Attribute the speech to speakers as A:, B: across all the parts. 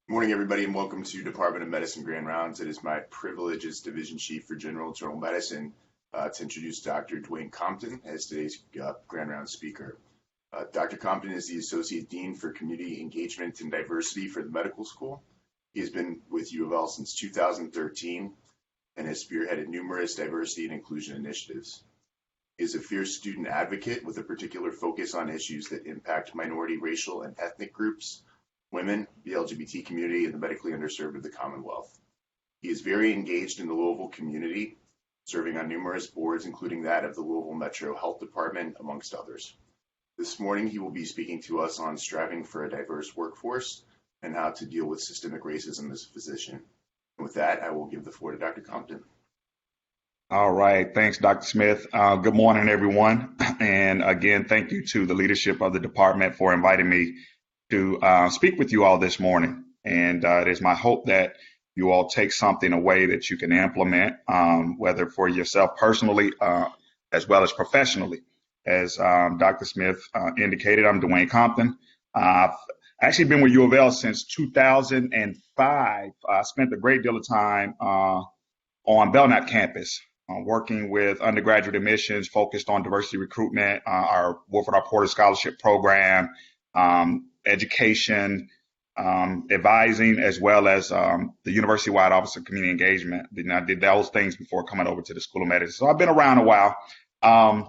A: Good morning, everybody, and welcome to Department of Medicine Grand Rounds. It is my privilege as Division Chief for General Internal Medicine to introduce Dr. Dwayne Compton as today's Grand Round speaker. Dr. Compton is the Associate Dean for Community Engagement and Diversity for the Medical School. He has been with UofL since 2013 and has spearheaded numerous diversity and inclusion initiatives. He is a fierce student advocate with a particular focus on issues that impact minority, racial, and ethnic groups, women, the LGBT community, and the medically underserved of the Commonwealth. He is very engaged in the Louisville community, serving on numerous boards, including that of the Louisville Metro Health Department, amongst others. This morning, he will be speaking to us on striving for a diverse workforce and how to deal with systemic racism as a physician. And with that, I will give the floor to Dr. Compton.
B: All right. Thanks, Dr. Smith. Good morning, everyone. And again, thank you to the leadership of the department for inviting me to speak with you all this morning. And it is my hope that you all take something away that you can implement, whether for yourself personally as well as professionally. As Dr. Smith indicated, I'm Dwayne Compton. I've actually been with UofL since 2005. I spent a great deal of time on Belknap campus, working with undergraduate admissions focused on diversity recruitment, our Wilford R. Porter Scholarship Program, education, advising, as well as the university-wide Office of Community Engagement. And I did those things before coming over to the School of Medicine. So I've been around a while. I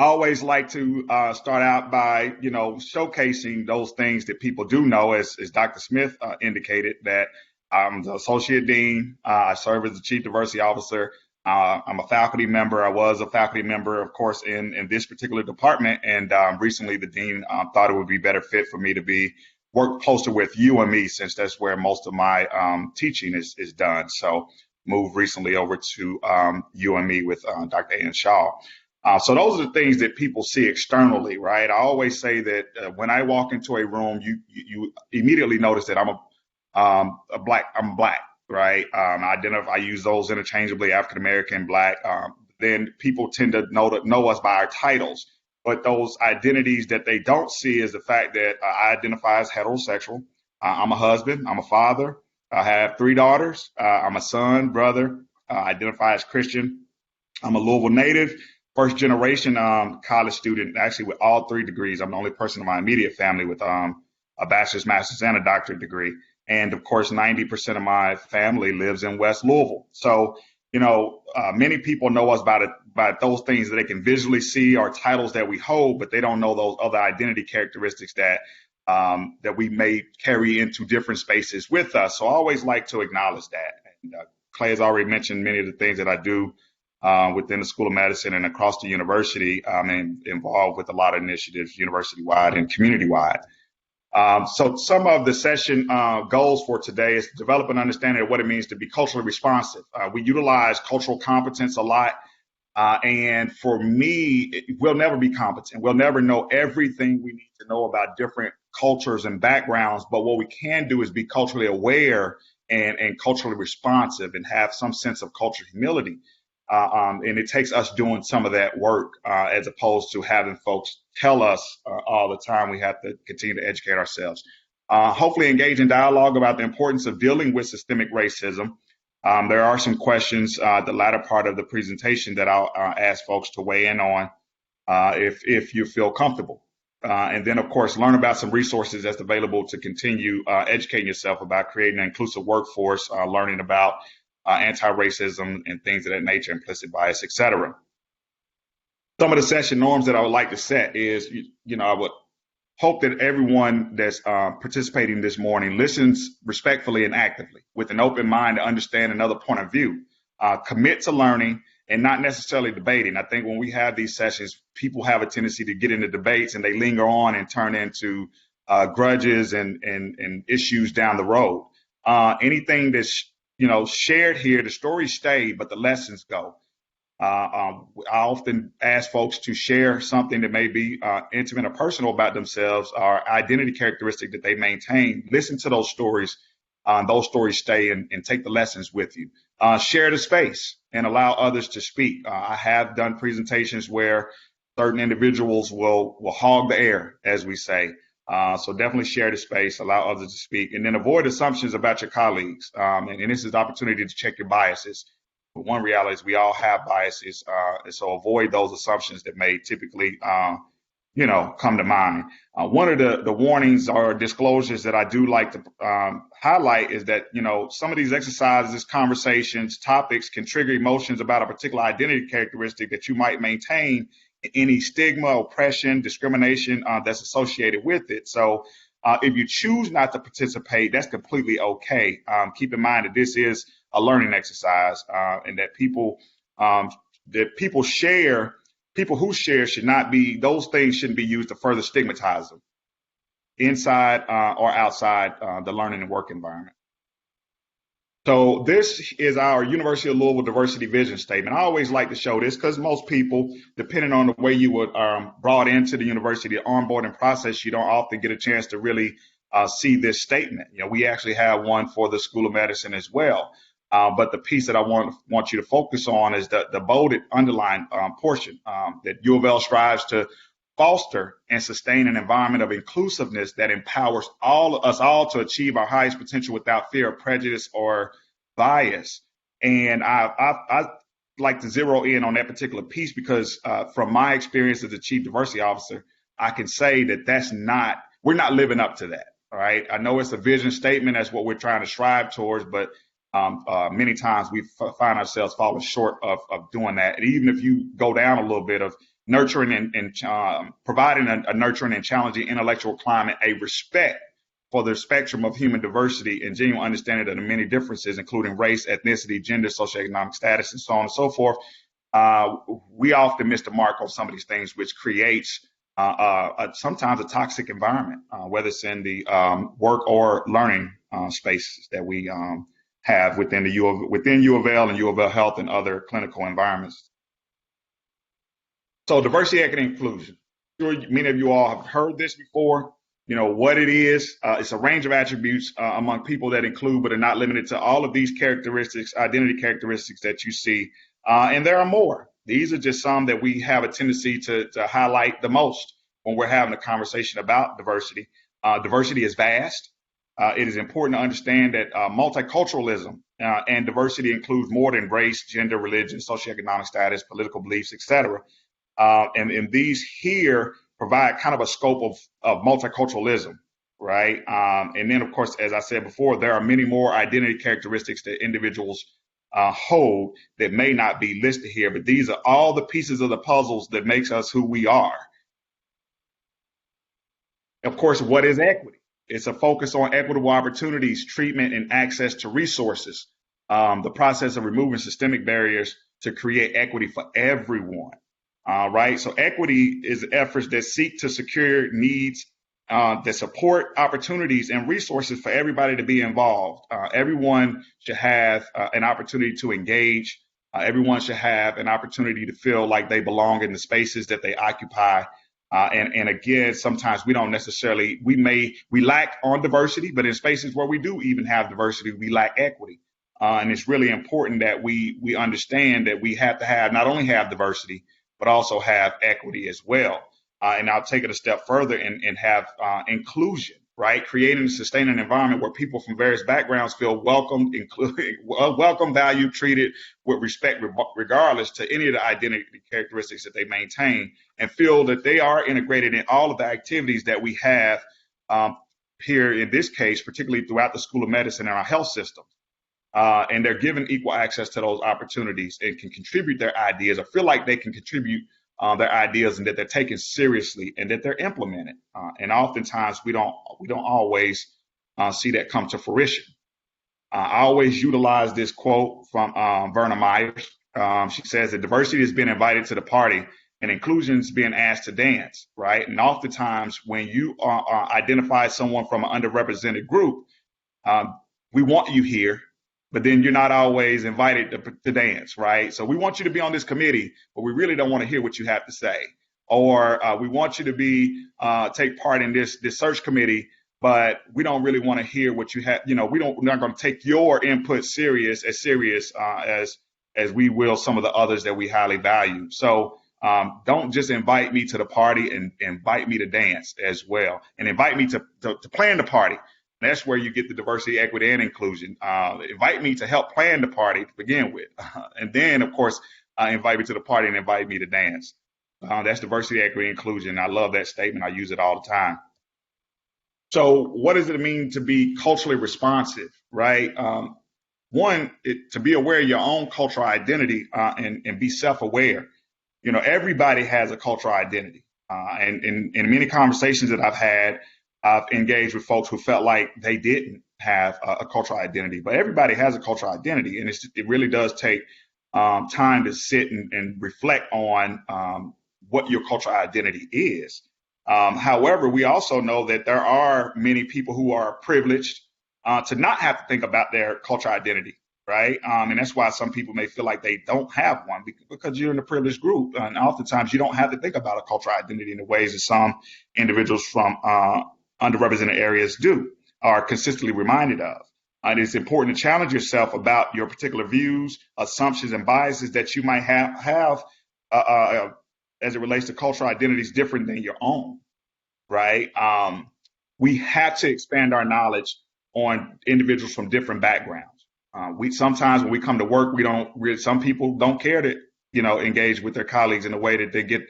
B: always like to start out by, showcasing those things that people do know, as Dr. Smith indicated, that I'm the Associate Dean. I serve as the Chief Diversity Officer. I'm a faculty member. I was a faculty member, of course, in this particular department. And recently the dean thought it would be better fit for me to work closer with you and me, since that's where most of my teaching is done. So moved recently over to you and me with Dr. Ian Shaw. So those are the things that people see externally, right? I always say that when I walk into a room, you immediately notice that I'm black. Right. I use those interchangeably, African American, Black. Then people tend to know us by our titles. But those identities that they don't see is the fact that I identify as heterosexual. I'm a husband. I'm a father. I have 3 daughters. I'm a son, brother. I identify as Christian. I'm a Louisville native, first generation college student, actually with all 3 degrees. I'm the only person in my immediate family with a bachelor's, master's, and a doctorate degree. And of course, 90% of my family lives in West Louisville. So, many people know us by those things that they can visually see, our titles that we hold, but they don't know those other identity characteristics that we may carry into different spaces with us. So I always like to acknowledge that. And, Clay has already mentioned many of the things that I do within the School of Medicine and across the university. I'm involved with a lot of initiatives, university-wide and community-wide. So some of the session goals for today is to develop an understanding of what it means to be culturally responsive. We utilize cultural competence a lot. And for me, we'll never be competent. We'll never know everything we need to know about different cultures and backgrounds. But what we can do is be culturally aware and culturally responsive and have some sense of cultural humility. And it takes us doing some of that work as opposed to having folks tell us all the time. We have to continue to educate ourselves. Hopefully engage in dialogue about the importance of dealing with systemic racism. There are some questions, the latter part of the presentation, that I'll ask folks to weigh in on if you feel comfortable. And then, of course, learn about some resources that's available to continue educating yourself about creating an inclusive workforce, learning about anti-racism and things of that nature, implicit bias, et cetera. Some of the session norms that I would like to set is, I would hope that everyone that's participating this morning listens respectfully and actively with an open mind to understand another point of view, commit to learning and not necessarily debating. I think when we have these sessions, people have a tendency to get into debates and they linger on and turn into grudges and issues down the road. Anything that's shared here, the stories stay, but the lessons go. I often ask folks to share something that may be intimate or personal about themselves, or identity characteristic that they maintain. Listen to those stories. Those stories stay, and take the lessons with you. Share the space and allow others to speak. I have done presentations where certain individuals will hog the air, as we say. So definitely share the space, allow others to speak, and then avoid assumptions about your colleagues. And this is the opportunity to check your biases. But one reality is we all have biases, and so avoid those assumptions that may typically, come to mind. One of the warnings or disclosures that I do like to highlight is that, some of these exercises, conversations, topics can trigger emotions about a particular identity characteristic that you might maintain, any stigma, oppression, discrimination that's associated with it. So if you choose not to participate, that's completely okay. Keep in mind that this is a learning exercise, and that people who share should not be, those things shouldn't be used to further stigmatize them inside or outside the learning and work environment. So this is our University of Louisville diversity vision statement. I always like to show this because most people, depending on the way you were brought into the university, the onboarding process, you don't often get a chance to really see this statement. We actually have one for the School of Medicine as well. But the piece that I want you to focus on is the bolded underlined portion that UofL strives to foster and sustain an environment of inclusiveness that empowers us all to achieve our highest potential without fear of prejudice or bias. And I like to zero in on that particular piece because from my experience as a chief diversity officer, I can say that we're not living up to that. All right. I know it's a vision statement. That's what we're trying to strive towards, but many times we find ourselves falling short of doing that. And even if you go down a little bit of nurturing and providing a nurturing and challenging intellectual climate, a respect for the spectrum of human diversity and genuine understanding of the many differences, including race, ethnicity, gender, socioeconomic status, and so on and so forth, we often miss the mark on some of these things, which creates sometimes a toxic environment, whether it's in the work or learning spaces that we have within UofL and UofL Health and other clinical environments. So diversity, equity, and inclusion. Sure, many of you all have heard this before. What it is. It's a range of attributes among people that include, but are not limited to, all of these characteristics, identity characteristics that you see. And there are more. These are just some that we have a tendency to highlight the most when we're having a conversation about diversity. Diversity is vast. It is important to understand that multiculturalism and diversity includes more than race, gender, religion, socioeconomic status, political beliefs, etc. And these here provide kind of a scope of multiculturalism, right? And then, of course, as I said before, there are many more identity characteristics that individuals hold that may not be listed here, but these are all the pieces of the puzzles that makes us who we are. Of course, what is equity? It's a focus on equitable opportunities, treatment, and access to resources. The process of removing systemic barriers to create equity for everyone. Right. So equity is efforts that seek to secure needs, that support opportunities and resources for everybody to be involved. Everyone should have an opportunity to engage. Everyone should have an opportunity to feel like they belong in the spaces that they occupy. And again, sometimes we don't necessarily, we lack on diversity, but in spaces where we do even have diversity, we lack equity. And it's really important that we understand that we have to have, not only have diversity, but also have equity as well. And I'll take it a step further and have inclusion, right? Creating and sustaining an environment where people from various backgrounds feel welcomed, welcome, valued, treated with respect, regardless to any of the identity characteristics that they maintain, and feel that they are integrated in all of the activities that we have here in this case, particularly throughout the School of Medicine and our health system. And they're given equal access to those opportunities and can contribute their ideas or feel like they can contribute their ideas and that they're taken seriously and that they're implemented. And oftentimes we don't always see that come to fruition. I always utilize this quote from Verna Myers. She says that diversity is being invited to the party and inclusion is being asked to dance, right? And oftentimes when you identify someone from an underrepresented group, we want you here, but then you're not always invited to dance, right? So we want you to be on this committee, but we really don't want to hear what you have to say. Or we want you to take part in this search committee, but we don't really want to hear what you have. We're not going to take your input serious as we will some of the others that we highly value. So Don't just invite me to the party, and invite me to dance as well, and invite me to plan the party. That's where you get the diversity, equity, and inclusion. Invite me to help plan the party to begin with. And then, of course, invite me to the party and invite me to dance. That's diversity, equity, inclusion. I love that statement. I use it all the time. So what does it mean to be culturally responsive, right? One, to be aware of your own cultural identity and be self-aware. You know, everybody has a cultural identity. And in many conversations that I've had, I've engaged with folks who felt like they didn't have a cultural identity, but everybody has a cultural identity. And it really does take time to sit and reflect on what your cultural identity is. However, we also know that there are many people who are privileged to not have to think about their cultural identity, right? And that's why some people may feel like they don't have one because you're in a privileged group. And oftentimes you don't have to think about a cultural identity in the ways that some individuals from underrepresented areas do, are consistently reminded of. And it's important to challenge yourself about your particular views, assumptions, and biases that you might have as it relates to cultural identities different than your own, right? We have to expand our knowledge on individuals from different backgrounds. We sometimes when we come to work, some people don't care to, engage with their colleagues in a way that they get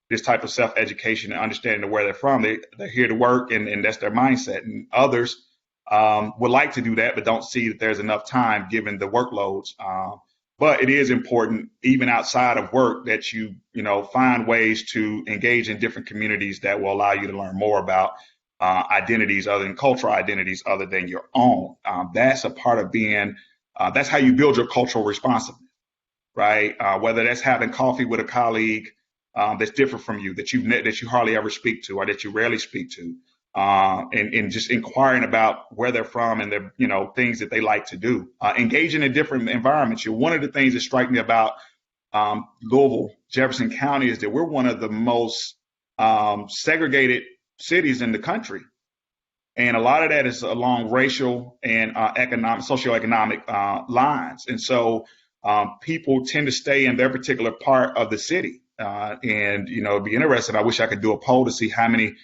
B: this type of self-education and understanding of where they're from. They're here to work, and that's their mindset. And others would like to do that, but don't see that there's enough time given the workloads. But it is important, even outside of work, that you find ways to engage in different communities that will allow you to learn more about identities other than cultural identities other than your own. That's a part of being, that's how you build your cultural responsiveness, right? Whether that's having coffee with a colleague that's different from you, that you hardly ever speak to or that you rarely speak to, and just inquiring about where they're from and their, things that they like to do, engaging in different environments. One of the things that strike me about Louisville, Jefferson County is that we're one of the most segregated cities in the country. And a lot of that is along racial and socioeconomic lines. And so people tend to stay in their particular part of the city. And it'd be interesting. I wish I could do a poll to see how many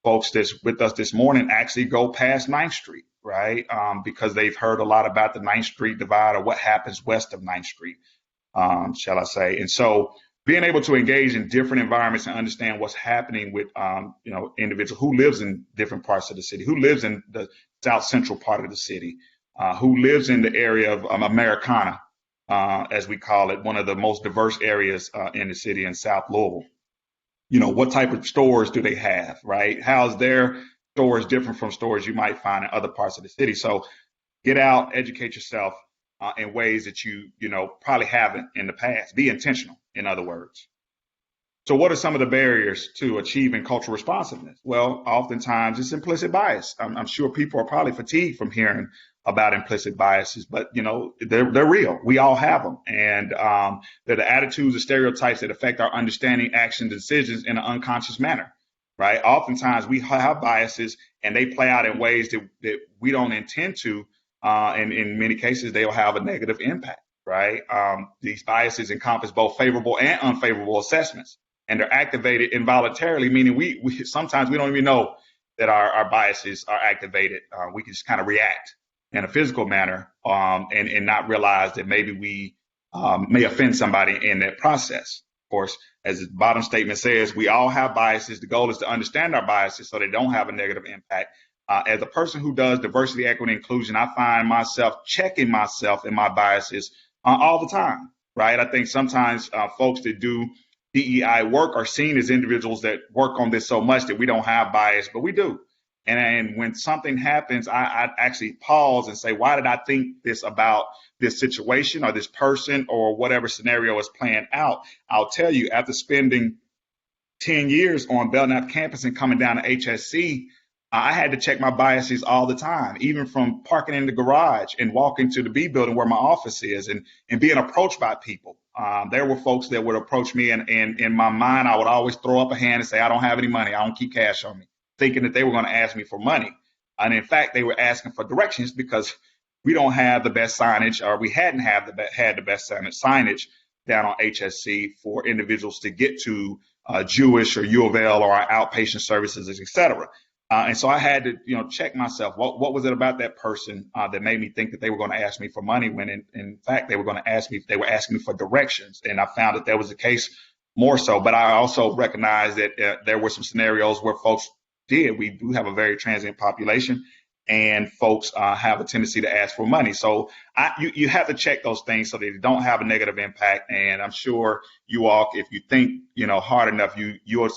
B: folks that's with us this morning actually go past 9th Street, right? Because they've heard a lot about the 9th Street divide or what happens west of 9th Street, shall I say. And so being able to engage in different environments and understand what's happening with, individuals who lives in different parts of the city, who lives in the south central part of the city, who lives in the area of Americana, as we call it, one of the most diverse areas in the city in South Louisville. What type of stores do they have, right? How's their stores different from stores you might find in other parts of the city? So get out, educate yourself in ways that you probably haven't in the past. Be intentional, in other words. So what are some of the barriers to achieving cultural responsiveness? Well, oftentimes it's implicit bias. I'm sure people are probably fatigued from hearing about implicit biases, but they're real. We all have them, and they're the attitudes and stereotypes that affect our understanding, action, decisions in an unconscious manner. Right? Oftentimes we have biases, and they play out in ways that we don't intend to, and in many cases they'll have a negative impact. Right? These biases encompass both favorable and unfavorable assessments, and they're activated involuntarily, meaning we sometimes we don't even know that our biases are activated. We can just kind of react in a physical manner, and not realize that maybe we may offend somebody in that process. Of course, as the bottom statement says, we all have biases. The goal is to understand our biases so they don't have a negative impact. As a person who does diversity, equity, inclusion, I find myself checking myself and my biases all the time, right? I think sometimes folks that do DEI work are seen as individuals that work on this so much that we don't have bias, but we do. And when something happens, I actually pause and say, why did I think this about this situation or this person or whatever scenario is playing out? I'll tell you, after spending 10 years on Belknap campus and coming down to HSC, I had to check my biases all the time, even from parking in the garage and walking to the B building where my office is and being approached by people. There were folks that would approach me, and in my mind, I would always throw up a hand and say, I don't have any money. I don't keep cash on me, thinking that they were going to ask me for money. And in fact, they were asking for directions because we don't have the best signage, or we hadn't had the best signage down on HSC for individuals to get to Jewish or UofL or our outpatient services, et cetera. And so I had to, check myself. What was it about that person that made me think that they were going to ask me for money when in fact they were asking me for directions. And I found that was the case more so. But I also recognized that there were some scenarios where folks we do have a very transient population, and folks have a tendency to ask for money. So you have to check those things so that they don't have a negative impact. And I'm sure you all, if you think, hard enough, you'll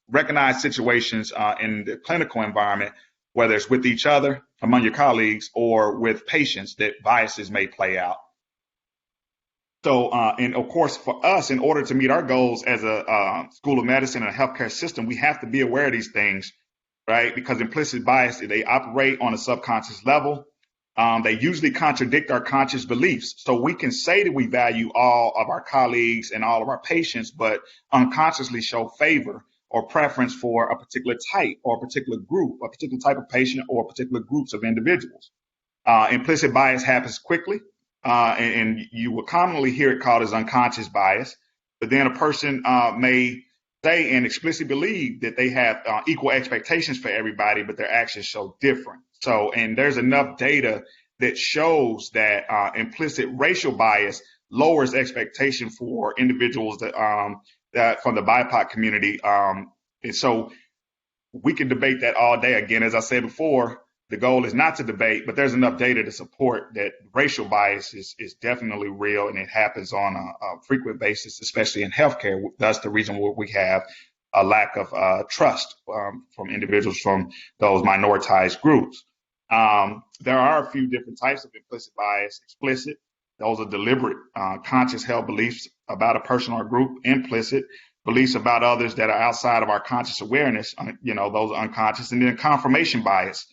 B: recognize situations in the clinical environment, whether it's with each other, among your colleagues, or with patients, that biases may play out. So, and of course, for us, in order to meet our goals as a school of medicine and a healthcare system, we have to be aware of these things, right? Because implicit bias, they operate on a subconscious level. They usually contradict our conscious beliefs. So we can say that we value all of our colleagues and all of our patients, but unconsciously show favor or preference for a particular type or a particular group, a particular type of patient or particular groups of individuals. Implicit bias happens quickly, and you will commonly hear it called as unconscious bias. But then a person may say and explicitly believe that they have equal expectations for everybody, but their actions show different. So, and there's enough data that shows that implicit racial bias lowers expectation for individuals that from the BIPOC community. And so we can debate that all day. Again, as I said before, the goal is not to debate, but there's enough data to support that racial bias is definitely real, and it happens on a frequent basis, especially in healthcare. That's the reason why we have a lack of trust from individuals from those minoritized groups. There are a few different types of implicit bias. Explicit, those are deliberate, conscious held beliefs about a person or group. Implicit, beliefs about others that are outside of our conscious awareness, those are unconscious. And then confirmation bias,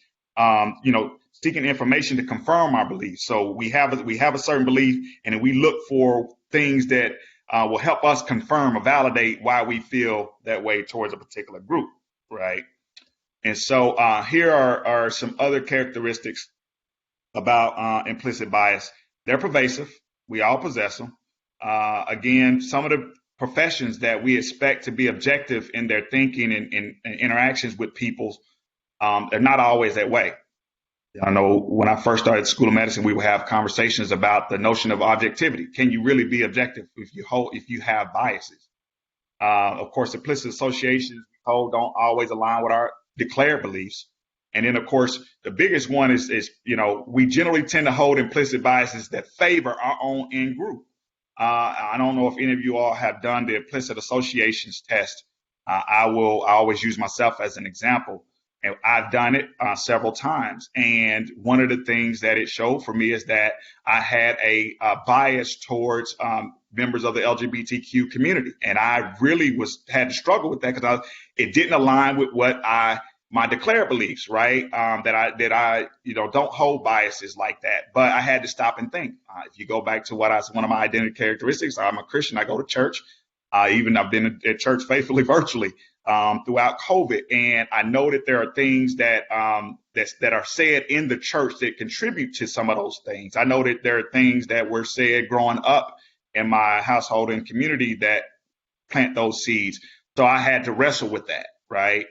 B: seeking information to confirm our beliefs. So we have a certain belief, and then we look for things that will help us confirm or validate why we feel that way towards a particular group, right? And so here are some other characteristics about implicit bias. They're pervasive. We all possess them. Again, some of the professions that we expect to be objective in their thinking and interactions with people, they're not always that way. I know when I first started School of Medicine, we would have conversations about the notion of objectivity. Can you really be objective if you have biases? Of course, implicit associations don't always align with our declared beliefs. And then, of course, the biggest one is we generally tend to hold implicit biases that favor our own in-group. I don't know if any of you all have done the implicit associations test. I always use myself as an example. And I've done it several times. And one of the things that it showed for me is that I had a bias towards members of the LGBTQ community. And I really had to struggle with that because it didn't align with what my declared beliefs, right? That I don't hold biases like that. But I had to stop and think. If you go back to one of my identity characteristics, I'm a Christian. I go to church. Even I've been at church faithfully virtually throughout COVID. And I know that there are things that are said in the church that contribute to some of those things. I know that there are things that were said growing up in my household and community that plant those seeds. So I had to wrestle with that, right?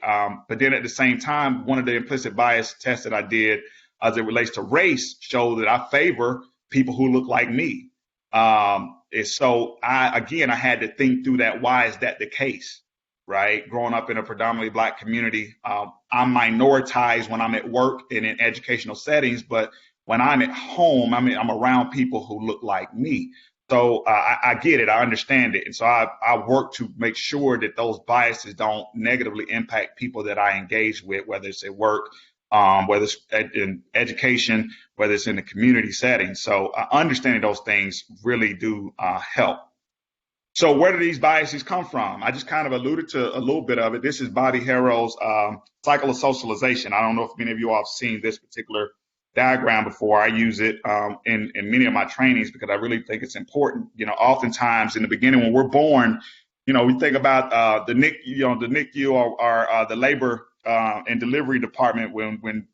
B: But then at the same time, one of the implicit bias tests that I did as it relates to race showed that I favor people who look like me. And so I had to think through that. Why is that the case? Right? Growing up in a predominantly Black community, I'm minoritized when I'm at work and in educational settings, but when I'm at home, I'm around people who look like me. So I get it. I understand it. And so I work to make sure that those biases don't negatively impact people that I engage with, whether it's at work, whether it's in education, whether it's in the community setting. So understanding those things really do help. So where do these biases come from? I just kind of alluded to a little bit of it. This is Bobby Harrell's cycle of socialization. I don't know if many of you all have seen this particular diagram before. I use it in many of my trainings because I really think it's important. Oftentimes in the beginning when we're born, we think about the NICU or the labor and delivery department. When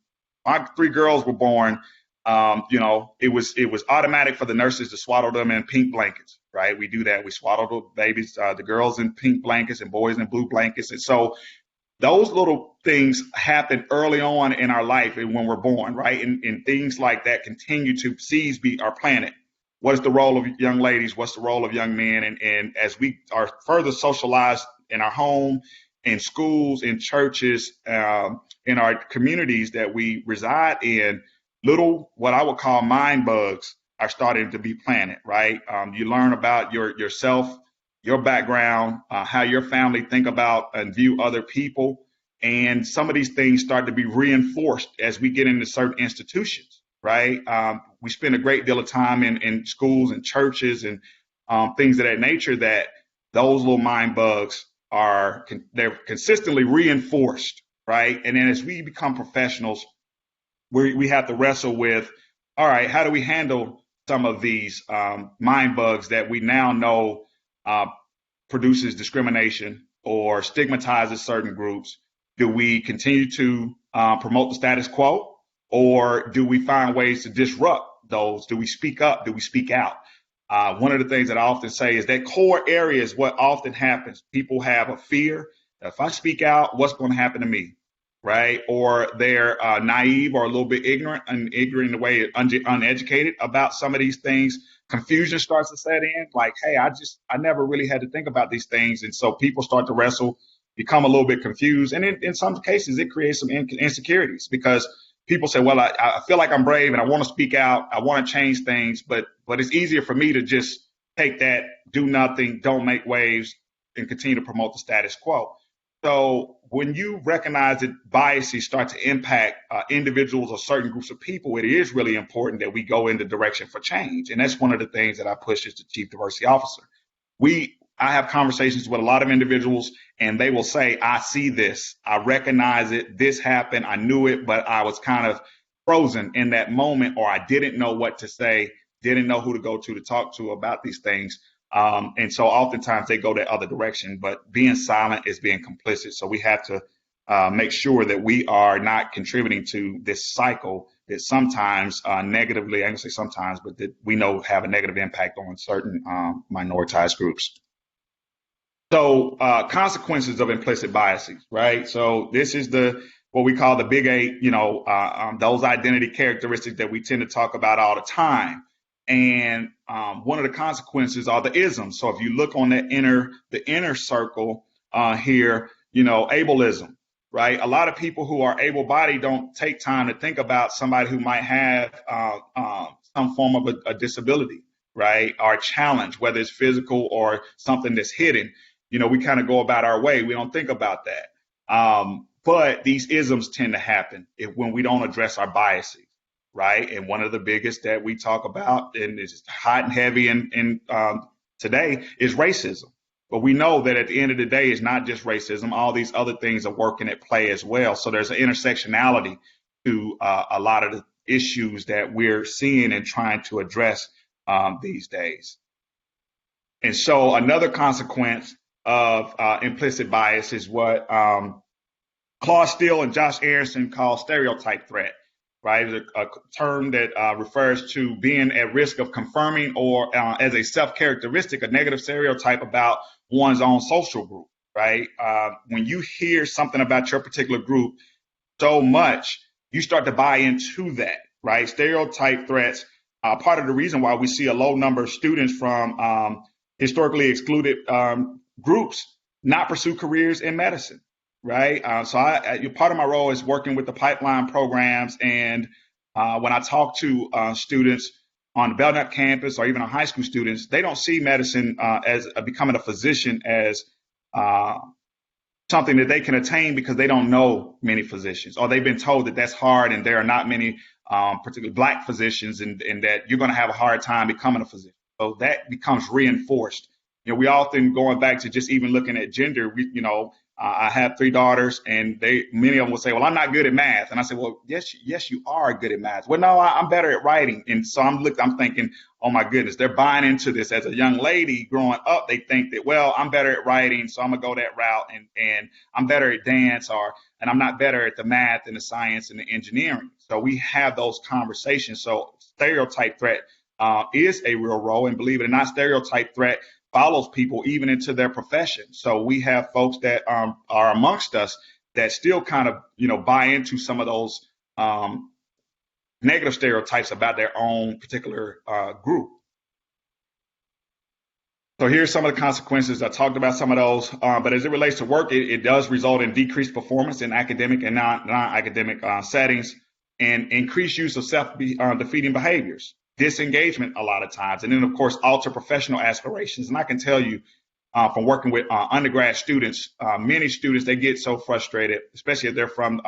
B: my 3 girls were born, It was automatic for the nurses to swaddle them in pink blankets, right? We do that. We swaddle the babies, the girls in pink blankets and boys in blue blankets. And so those little things happen early on in our life and when we're born, right? And things like that continue to seize our planet. What is the role of young ladies? What's the role of young men? And as we are further socialized in our home, in schools, in churches, in our communities that we reside in, little, what I would call mind bugs are starting to be planted, right? You learn about yourself, your background, how your family think about and view other people. And some of these things start to be reinforced as we get into certain institutions, right? We spend a great deal of time in schools and churches and things of that nature, that those little mind bugs they're consistently reinforced, right? And then as we become professionals, we have to wrestle with, all right, how do we handle some of these mind bugs that we now know produces discrimination or stigmatizes certain groups? Do we continue to promote the status quo, or do we find ways to disrupt those? Do we speak up? Do we speak out? One of the things that I often say is that core area is what often happens. People have a fear that if I speak out, what's going to happen to me, right? Or they're naive or a little bit ignorant in the way uneducated about some of these things. Confusion starts to set in, like, hey, I never really had to think about these things. And so people start to wrestle, become a little bit confused. And in some cases, it creates some insecurities, because people say, well, I feel like I'm brave and I want to speak out. I want to change things, but it's easier for me to just take that, do nothing, don't make waves, and continue to promote the status quo. So when you recognize that biases start to impact individuals or certain groups of people, it is really important that we go in the direction for change. And that's one of the things that I push as the Chief Diversity Officer. I have conversations with a lot of individuals, and they will say, I see this, I recognize it, this happened, I knew it, but I was kind of frozen in that moment, or I didn't know what to say, didn't know who to go to talk to about these things. And so oftentimes they go that other direction, but being silent is being complicit. So we have to make sure that we are not contributing to this cycle that sometimes negatively, I can say sometimes, but that we know have a negative impact on certain minoritized groups. So consequences of implicit biases, right? So this is what we call the big 8, those identity characteristics that we tend to talk about all the time. And one of the consequences are the isms. So if you look on the inner circle here, ableism, right? A lot of people who are able-bodied don't take time to think about somebody who might have some form of a disability, right? Or a challenge, whether it's physical or something that's hidden. We kind of go about our way. We don't think about that. But these isms tend to happen when we don't address our biases, right? And one of the biggest that we talk about, and is hot and heavy in today, is racism. But we know that at the end of the day, it's not just racism. All these other things are working at play as well. So there's an intersectionality to a lot of the issues that we're seeing and trying to address these days. And so another consequence of implicit bias is what Claude Steele and Josh Aronson call stereotype threat, right? It's a term that refers to being at risk of confirming or as a self-characteristic, a negative stereotype about one's own social group, right? When you hear something about your particular group so much, you start to buy into that, right? Stereotype threats are part of the reason why we see a low number of students from historically excluded groups not pursue careers in medicine, right? So part of my role is working with the pipeline programs. And when I talk to students on the Belknap campus or even our high school students, they don't see medicine as becoming a physician as something that they can attain because they don't know many physicians, or they've been told that that's hard and there are not many particularly Black physicians and that you're going to have a hard time becoming a physician. So that becomes reinforced. We often, going back to just even looking at gender, I have 3 daughters, and many of them will say, well, I'm not good at math. And I say, well, yes, you are good at math. Well, no, I'm better at writing. And so I'm thinking, oh my goodness, they're buying into this. As a young lady growing up, they think that, well, I'm better at writing, so I'm gonna go that route, and I'm better at dance, and I'm not better at the math and the science and the engineering. So we have those conversations. So stereotype threat is a real role, and believe it or not, stereotype threat follows people even into their profession. So we have folks that are amongst us that still kind of, buy into some of those negative stereotypes about their own particular group. So here's some of the consequences. I talked about some of those, but as it relates to work, it does result in decreased performance in academic and non-academic settings, and increased use of self-defeating behaviors, disengagement a lot of times, and then of course alter professional aspirations. And I can tell you from working with undergrad students, many students, they get so frustrated, especially if they're from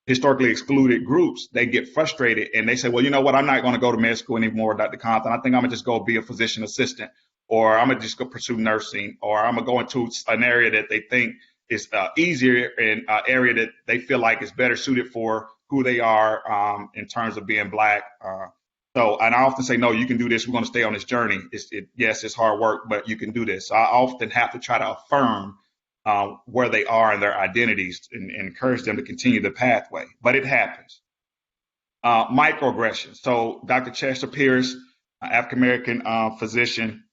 B: historically excluded groups. They get frustrated and they say, well, you know what, I'm not going to go to med school anymore, Dr. Compton. I think I'm gonna just go be a physician assistant, or I'm gonna just go pursue nursing, or I'm gonna go into an area that they think is easier, and an area that they feel like is better suited for who they are in terms of being Black. And I often say, no, you can do this. We're going to stay on this journey. Yes, it's hard work, but you can do this. So I often have to try to affirm where they are in their identities and encourage them to continue the pathway. But it happens. Microaggressions. So Dr. Chester Pierce, African-American physician,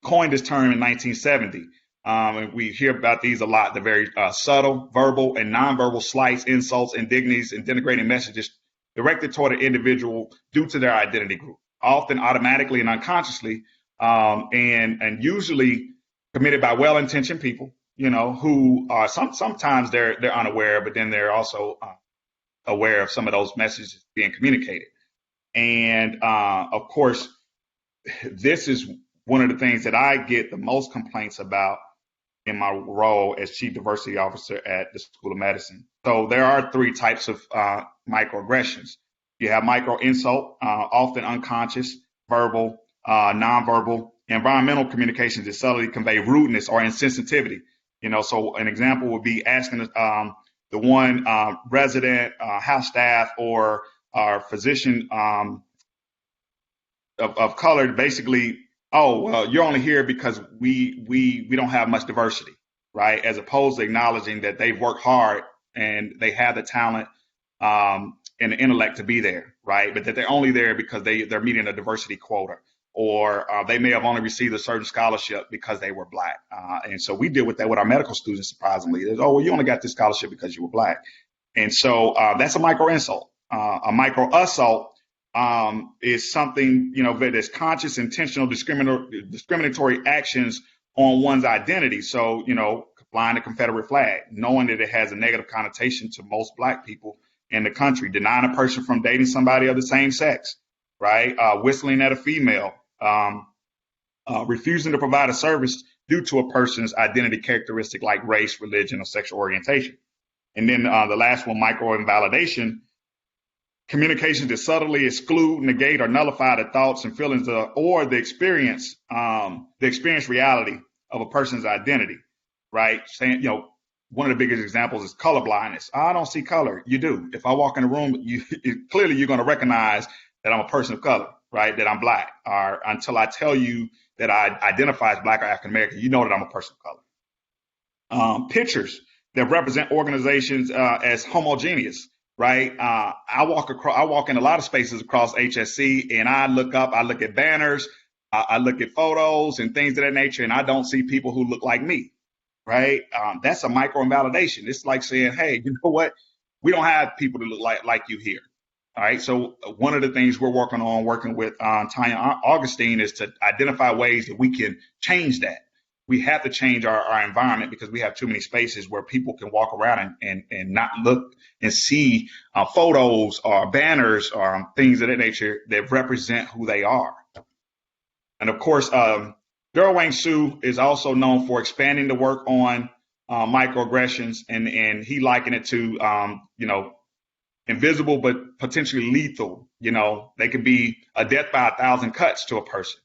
B: coined this term in 1970. And we hear about these a lot. The very subtle, verbal, and nonverbal slights, insults, indignities, and denigrating messages directed toward an individual due to their identity group, often automatically and unconsciously, and usually committed by well-intentioned people, who are sometimes they're unaware, but then they're also aware of some of those messages being communicated. And of course, this is one of the things that I get the most complaints about in my role as Chief Diversity Officer at the School of Medicine. So there are 3 types of microaggressions. You have micro insult, often unconscious, verbal, nonverbal, environmental communications that subtly convey rudeness or insensitivity. So an example would be asking the one resident, house staff, or our physician of color, basically, oh, well, you're only here because we don't have much diversity, right? As opposed to acknowledging that they've worked hard and they have the talent and the intellect to be there, right? But that they're only there because they're meeting a diversity quota, or they may have only received a certain scholarship because they were Black. And so we deal with that with our medical students, surprisingly. There's, oh, well, you only got this scholarship because you were Black. And so that's a micro insult. A micro assault is something, that is conscious, intentional, discriminatory actions on one's identity. So, flying the Confederate flag, knowing that it has a negative connotation to most Black people in the country, denying a person from dating somebody of the same sex, right? Whistling at a female, refusing to provide a service due to a person's identity characteristic like race, religion, or sexual orientation. And then the last one, micro invalidation. Communications that subtly exclude, negate, or nullify the thoughts and feelings or the experience reality of a person's identity, right? Saying, one of the biggest examples is color blindness. I don't see color. You do. If I walk in the room, clearly you're going to recognize that I'm a person of color, right? That I'm Black. Or until I tell you that I identify as Black or African American, you know that I'm a person of color. Pictures that represent organizations as homogeneous. Right. I walk in a lot of spaces across HSC, and I look at banners, I look at photos and things of that nature, and I don't see people who look like me. Right. That's a micro invalidation. It's like saying, hey, you know what? We don't have people that look like you here. All right. So one of the things we're working with Tanya Augustine, is to identify ways that we can change that. We have to change our environment because we have too many spaces where people can walk around and not look and see photos or banners or things of that nature that represent who they are. And of course, Dwayne Sue is also known for expanding the work on microaggressions, and he likened it to, invisible but potentially lethal. They could be a death by 1,000 cuts to a person.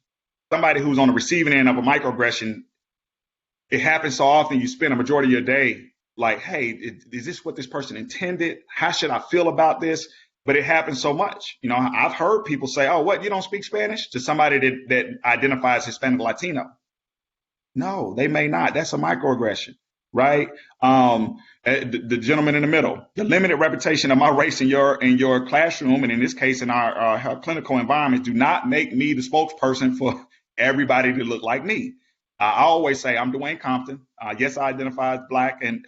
B: Somebody who's on the receiving end of a microaggression it happens so often. You spend a majority of your day like, hey, is this what this person intended? How should I feel about this? But it happens so much. You know, I've heard people say, oh, what, you don't speak Spanish? To somebody that identifies Hispanic Latino. No, they may not. That's a microaggression, right? The gentleman in the middle, the limited reputation of my race in your classroom, and in this case, in our clinical environment, do not make me the spokesperson for everybody to look like me. I always say I'm Dwayne Compton. Yes, I identify as Black and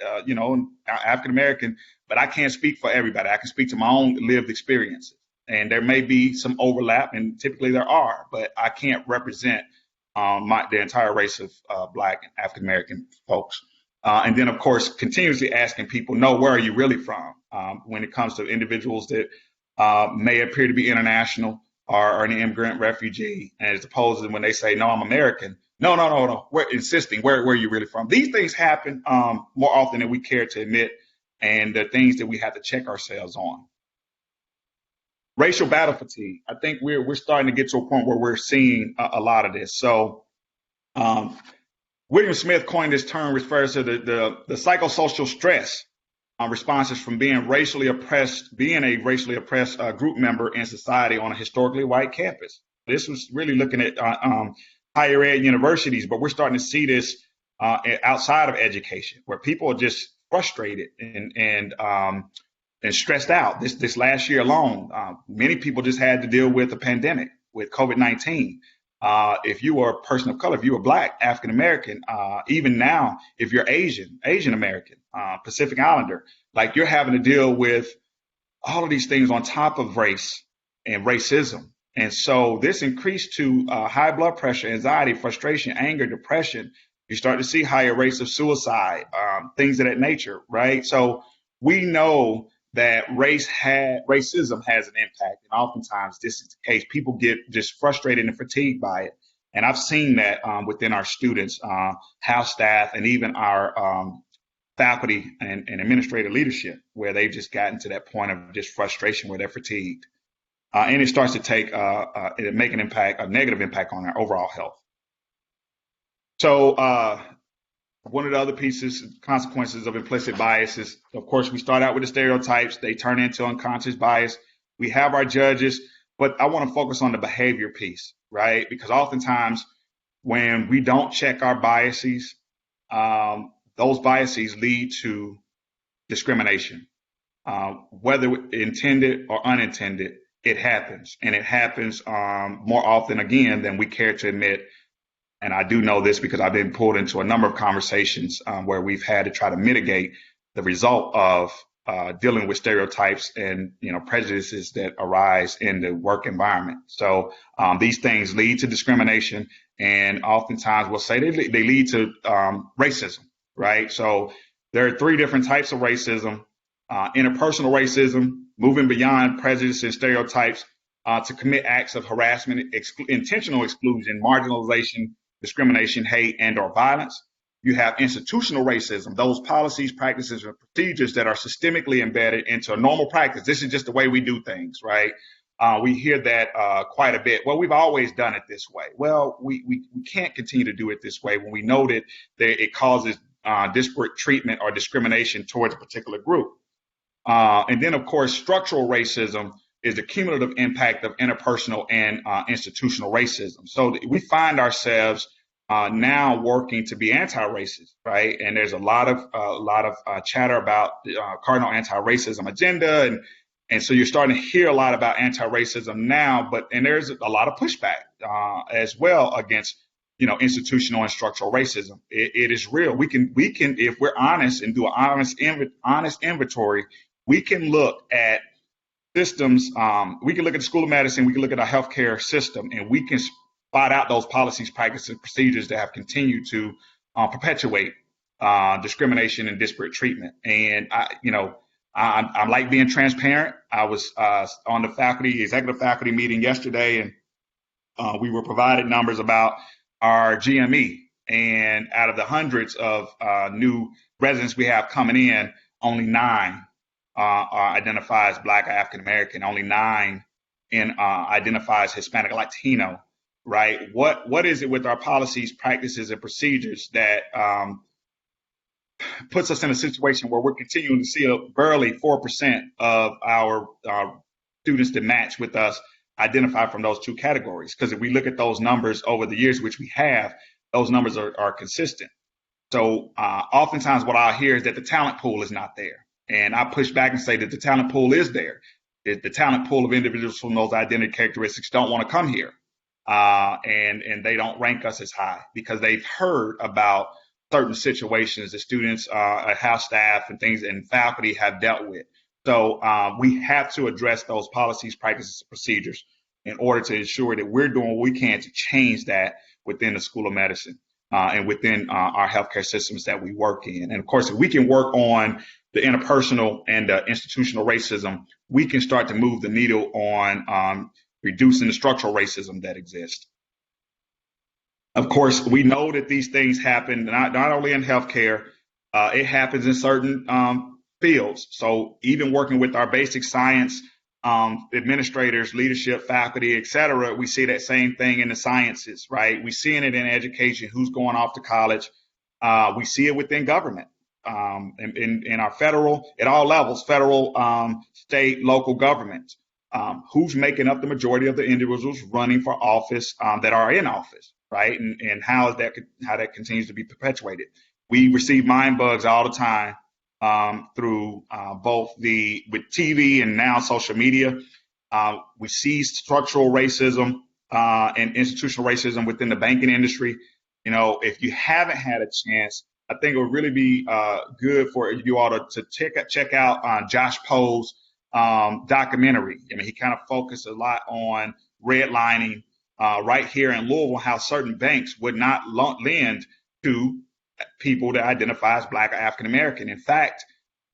B: African American, but I can't speak for everybody. I can speak to my own lived experiences, and there may be some overlap, and typically there are, but I can't represent the entire race of Black and African American folks. And then, of course, continuously asking people, no, where are you really from? When it comes to individuals that may appear to be international or an immigrant refugee, and as opposed to when they say, no, I'm American. No. We're insisting, where are you really from? These things happen more often than we care to admit, and the things that we have to check ourselves on. Racial battle fatigue. I think we're starting to get to a point where we're seeing a lot of this. So William Smith coined this term, refers to the psychosocial stress responses from being a racially oppressed group member in society on a historically white campus. This was really looking at higher ed universities, but we're starting to see this outside of education, where people are just frustrated and stressed out. This last year alone, many people just had to deal with the pandemic, with COVID-19. If you are a person of color, if you are Black, African American, even now, if you're Asian American, Pacific Islander, like you're having to deal with all of these things on top of race and racism. And so this increased to high blood pressure, anxiety, frustration, anger, depression. You start to see higher rates of suicide, things of that nature, right? So we know that racism has an impact, and oftentimes this is the case. People get just frustrated and fatigued by it, and I've seen that within our students, house staff, and even our faculty and administrative leadership, where they've just gotten to that point of just frustration where they're fatigued, and it starts to make a negative impact on our overall health. So one of the other consequences of implicit biases, of course, we start out with the stereotypes. They turn into unconscious bias. We have our judges, but I want to focus on the behavior piece, right? Because oftentimes when we don't check our biases, those biases lead to discrimination. Whether intended or unintended, it happens. And it happens more often, again, than we care to admit. And I do know this because I've been pulled into a number of conversations where we've had to try to mitigate the result of dealing with stereotypes and prejudices that arise in the work environment. So these things lead to discrimination, and oftentimes we'll say they lead to racism, right? So there are three different types of racism: interpersonal racism, moving beyond prejudice and stereotypes to commit acts of harassment, intentional exclusion, marginalization, discrimination, hate, and or violence. You have institutional racism, those policies, practices, and procedures that are systemically embedded into a normal practice. This is just the way we do things, right? We hear that quite a bit. Well, we've always done it this way. Well, we can't continue to do it this way when we know that it causes disparate treatment or discrimination towards a particular group. And then, of course, structural racism is the cumulative impact of interpersonal and institutional racism. So we find ourselves now working to be anti-racist, right? And there's a lot of chatter about the cardinal anti-racism agenda, and so you're starting to hear a lot about anti-racism now. And there's a lot of pushback as well against institutional and structural racism. It is real. We can if we're honest and do an honest inventory, we can look at systems. We can look at the School of Medicine, we can look at our healthcare system, and we can spot out those policies, practices, and procedures that have continued to perpetuate discrimination and disparate treatment. And I like being transparent. I was on the executive faculty meeting yesterday, and we were provided numbers about our GME. And out of the hundreds of new residents we have coming in, only 9 identify as Black or African American. Only 9 identify as Hispanic Latino. right? What is it with our policies, practices, and procedures that puts us in a situation where we're continuing to see barely 4% of our students that match with us identify from those two categories? Because if we look at those numbers over the years, which we have, those numbers are consistent. So oftentimes what I hear is that the talent pool is not there. And I push back and say that the talent pool is there. The talent pool of individuals from those identity characteristics don't want to come here. And they don't rank us as high because they've heard about certain situations that students, house staff and things and faculty have dealt with. So we have to address those policies, practices, and procedures in order to ensure that we're doing what we can to change that within the School of Medicine and within our healthcare systems that we work in. And of course, if we can work on the interpersonal and institutional racism, we can start to move the needle on reducing the structural racism that exists. Of course, we know that these things happen not only in healthcare, it happens in certain fields. So even working with our basic science administrators, leadership, faculty, et cetera, we see that same thing in the sciences, right? We're seeing it in education, who's going off to college. We see it within government, in our federal, at all levels, federal, state, local government. Who's making up the majority of the individuals running for office that are in office, right? And how that continues to be perpetuated. We receive mind bugs all the time through both with TV and now social media. We see structural racism and institutional racism within the banking industry. You know, if you haven't had a chance, I think it would really be good for you all to check out Josh Poe's documentary. I mean, he kind of focused a lot on redlining right here in Louisville, how certain banks would not lend to people that identify as Black or African American. In fact,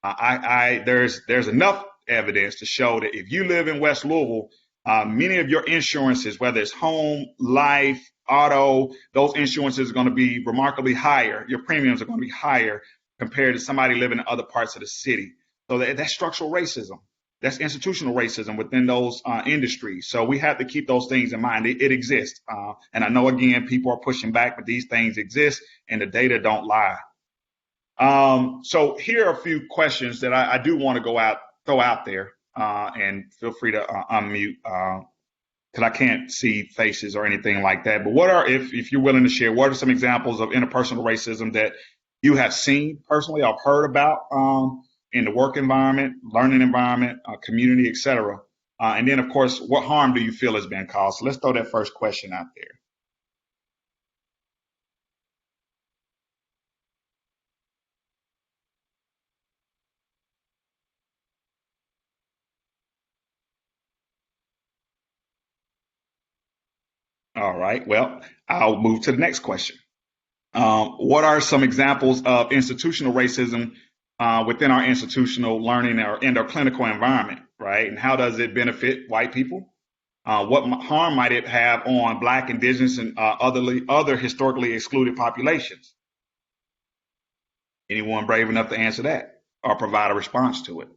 B: there's enough evidence to show that if you live in West Louisville, many of your insurances, whether it's home, life, auto, those insurances are going to be remarkably higher. Your premiums are going to be higher compared to somebody living in other parts of the city. So that's structural racism. That's institutional racism within those industries. So we have to keep those things in mind. It exists. And I know, again, people are pushing back, but these things exist and the data don't lie. So here are a few questions that I do want to throw out there, and feel free to unmute because I can't see faces or anything like that. But if you're willing to share, what are some examples of interpersonal racism that you have seen personally or heard about in the work environment, learning environment, community, et cetera? And then, of course, what harm do you feel has been caused? So let's throw that first question out there. All right, well, I'll move to the next question. What are some examples of institutional racism within our institutional learning or in our clinical environment, right? And how does it benefit white people? What harm might it have on Black, Indigenous, and other historically excluded populations? Anyone brave enough to answer that or provide a response to it?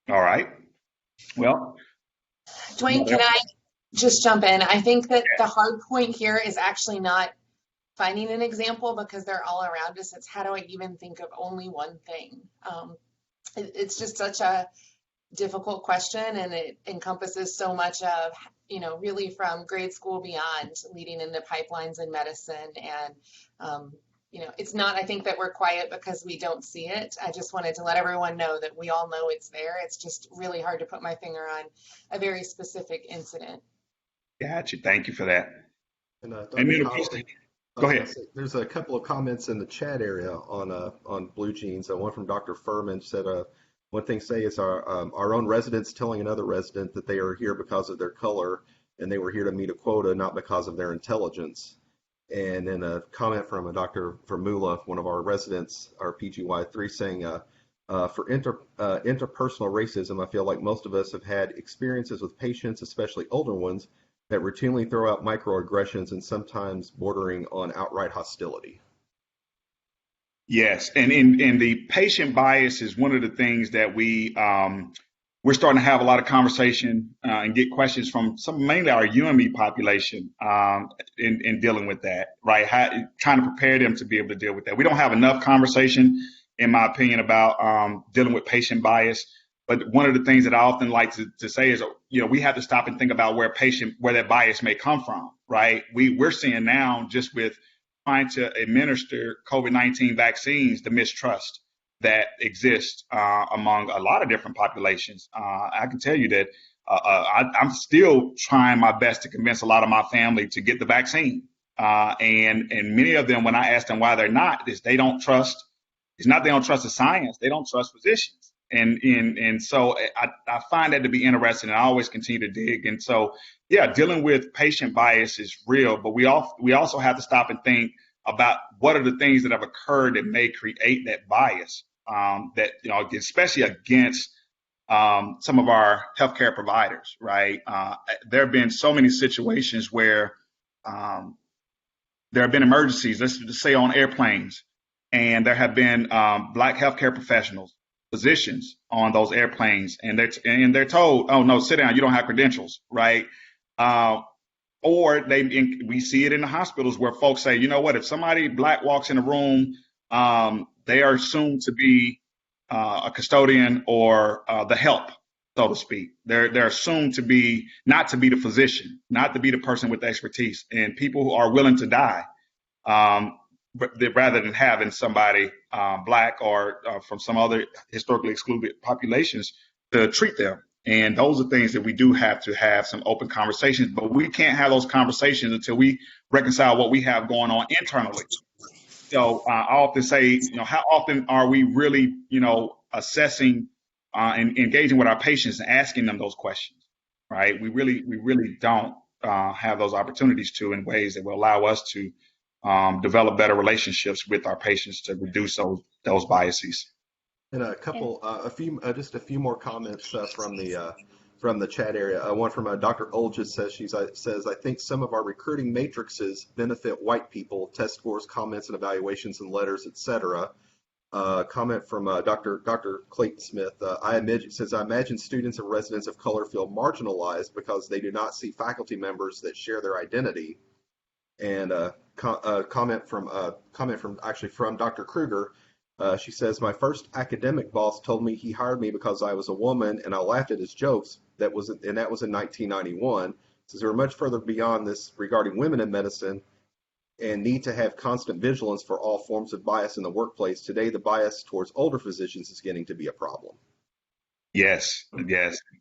B: All right. Well,
C: Dwayne, can I just jump in? I think that the hard point here is actually not finding an example because they're all around us. It's how do I even think of only one thing? It's just such a difficult question, and it encompasses so much of, really from grade school beyond, leading into pipelines in medicine. And, it's not, I think, that we're quiet because we don't see it. I just wanted to let everyone know that we all know it's there. It's just really hard to put my finger on a very specific incident.
B: Gotcha. Thank you for that.
D: And
B: then, go ahead.
D: There's a couple of comments in the chat area on Blue Jeans. One from Dr. Furman said, one thing to say is our own residents telling another resident that they are here because of their color and they were here to meet a quota, not because of their intelligence. And then a comment from a Dr. Vermula, one of our residents, our PGY3, saying, for interpersonal racism, I feel like most of us have had experiences with patients, especially older ones, that routinely throw out microaggressions and sometimes bordering on outright hostility.
B: Yes, and in the patient bias is one of the things that we're starting to have a lot of conversation and get questions from mainly our UME population in dealing with that, right? Trying to prepare them to be able to deal with that. We don't have enough conversation, in my opinion, about dealing with patient bias. But one of the things that I often like to say is, we have to stop and think about where that bias may come from, right? We're seeing now, just with trying to administer COVID-19 vaccines, the mistrust that exists among a lot of different populations. I can tell you that I'm still trying my best to convince a lot of my family to get the vaccine. And many of them, when I ask them why they're not, they don't trust. It's not they don't trust the science; they don't trust physicians. And so I find that to be interesting, and I always continue to dig. And so, yeah, dealing with patient bias is real, but we also have to stop and think about what are the things that have occurred that may create that bias, that, especially against some of our healthcare providers, right? There have been so many situations where there have been emergencies, let's just say on airplanes, and there have been Black healthcare professionals, physicians on those airplanes, and they're told, oh no, sit down, you don't have credentials, right? Or we see it in the hospitals where folks say, you know what, if somebody Black walks in the room, they are assumed to be a custodian or the help, so to speak. They're assumed to be not to be the physician, not to be the person with the expertise, and people who are willing to die rather than having somebody Black or from some other historically excluded populations to treat them. And those are things that we do have to have some open conversations, but we can't have those conversations until we reconcile what we have going on internally. So I often say, how often are we really, assessing and engaging with our patients and asking them those questions, right? We really don't have those opportunities to, in ways that will allow us to develop better relationships with our patients to reduce those biases.
D: And just a few more comments from the chat area. One from Dr. Olges says, I think some of our recruiting matrices benefit white people, test scores, comments and evaluations and letters, etc. Comment from Dr. Clayton Smith. I imagine students and residents of color feel marginalized because they do not see faculty members that share their identity. And comment from Dr. Kruger. She says, my first academic boss told me he hired me because I was a woman, and I laughed at his jokes. That was in 1991. Says we're much further beyond this regarding women in medicine, and need to have constant vigilance for all forms of bias in the workplace. Today, the bias towards older physicians is getting to be a problem.
B: Yes,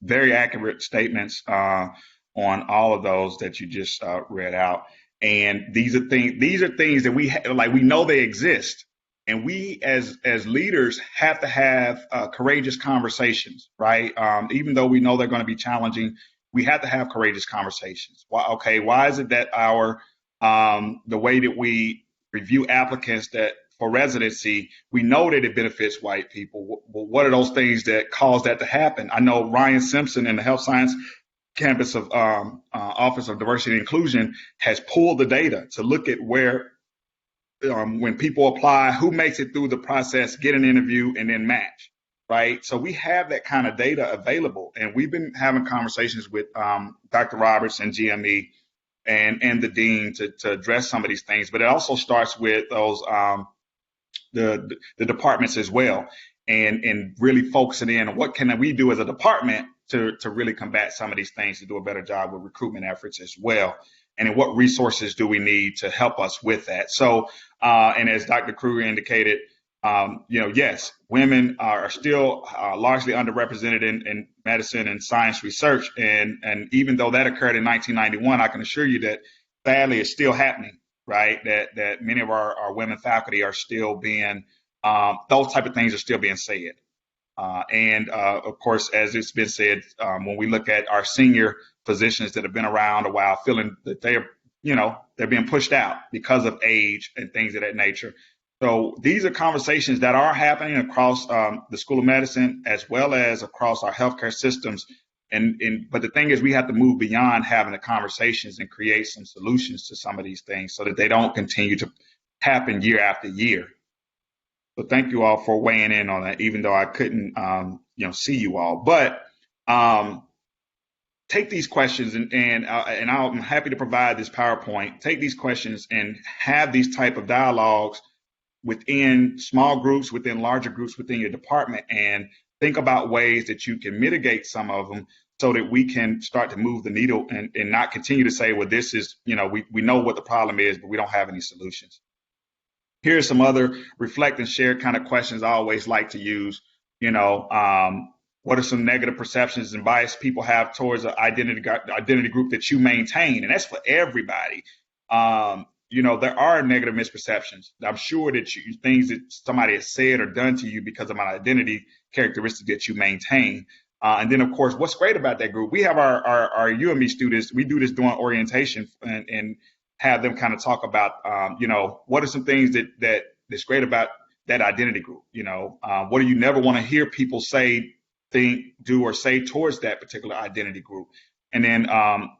B: very accurate statements on all of those that you just read out. And these are things that we know they exist. And we as leaders have to have courageous conversations, right? Even though we know they're going to be challenging, we have to have courageous conversations. Why is it that the way that we review applicants that for residency, we know that it benefits white people? But what are those things that cause that to happen? I know Ryan Simpson in the Health Science Campus of Office of Diversity and Inclusion has pulled the data to look at where when people apply, who makes it through the process, get an interview, and then match, right? So we have that kind of data available, and we've been having conversations with Dr. Roberts and GME and the dean to address some of these things. But it also starts with those the departments as well, and really focusing in on what can we do as a department to really combat some of these things, to do a better job with recruitment efforts as well. And then what resources do we need to help us with that? So, and as Dr. Kruger indicated, yes, women are still largely underrepresented in medicine and science research. And even though that occurred in 1991, I can assure you that sadly it's still happening, right? That many of our women faculty are still being, those type of things are still being said. And of course, as it's been said, when we look at our senior physicians that have been around a while, feeling that they're being pushed out because of age and things of that nature. So these are conversations that are happening across the School of Medicine as well as across our healthcare systems. But the thing is, we have to move beyond having the conversations and create some solutions to some of these things so that they don't continue to happen year after year. So thank you all for weighing in on that, even though I couldn't, see you all. But take these questions and I'm happy to provide this PowerPoint. Take these questions and have these type of dialogues within small groups, within larger groups, within your department, and think about ways that you can mitigate some of them so that we can start to move the needle and not continue to say, well, this is, we know what the problem is, but we don't have any solutions. Here are some other reflect and share kind of questions I always like to use. What are some negative perceptions and bias people have towards an identity group that you maintain? And that's for everybody. There are negative misperceptions. I'm sure that things that somebody has said or done to you because of an identity characteristic that you maintain. And then, of course, what's great about that group, we have our UME students, we do this during orientation and have them kind of talk about, what are some things that's great about that identity group? What do you never want to hear people say, think, do, or say towards that particular identity group? And then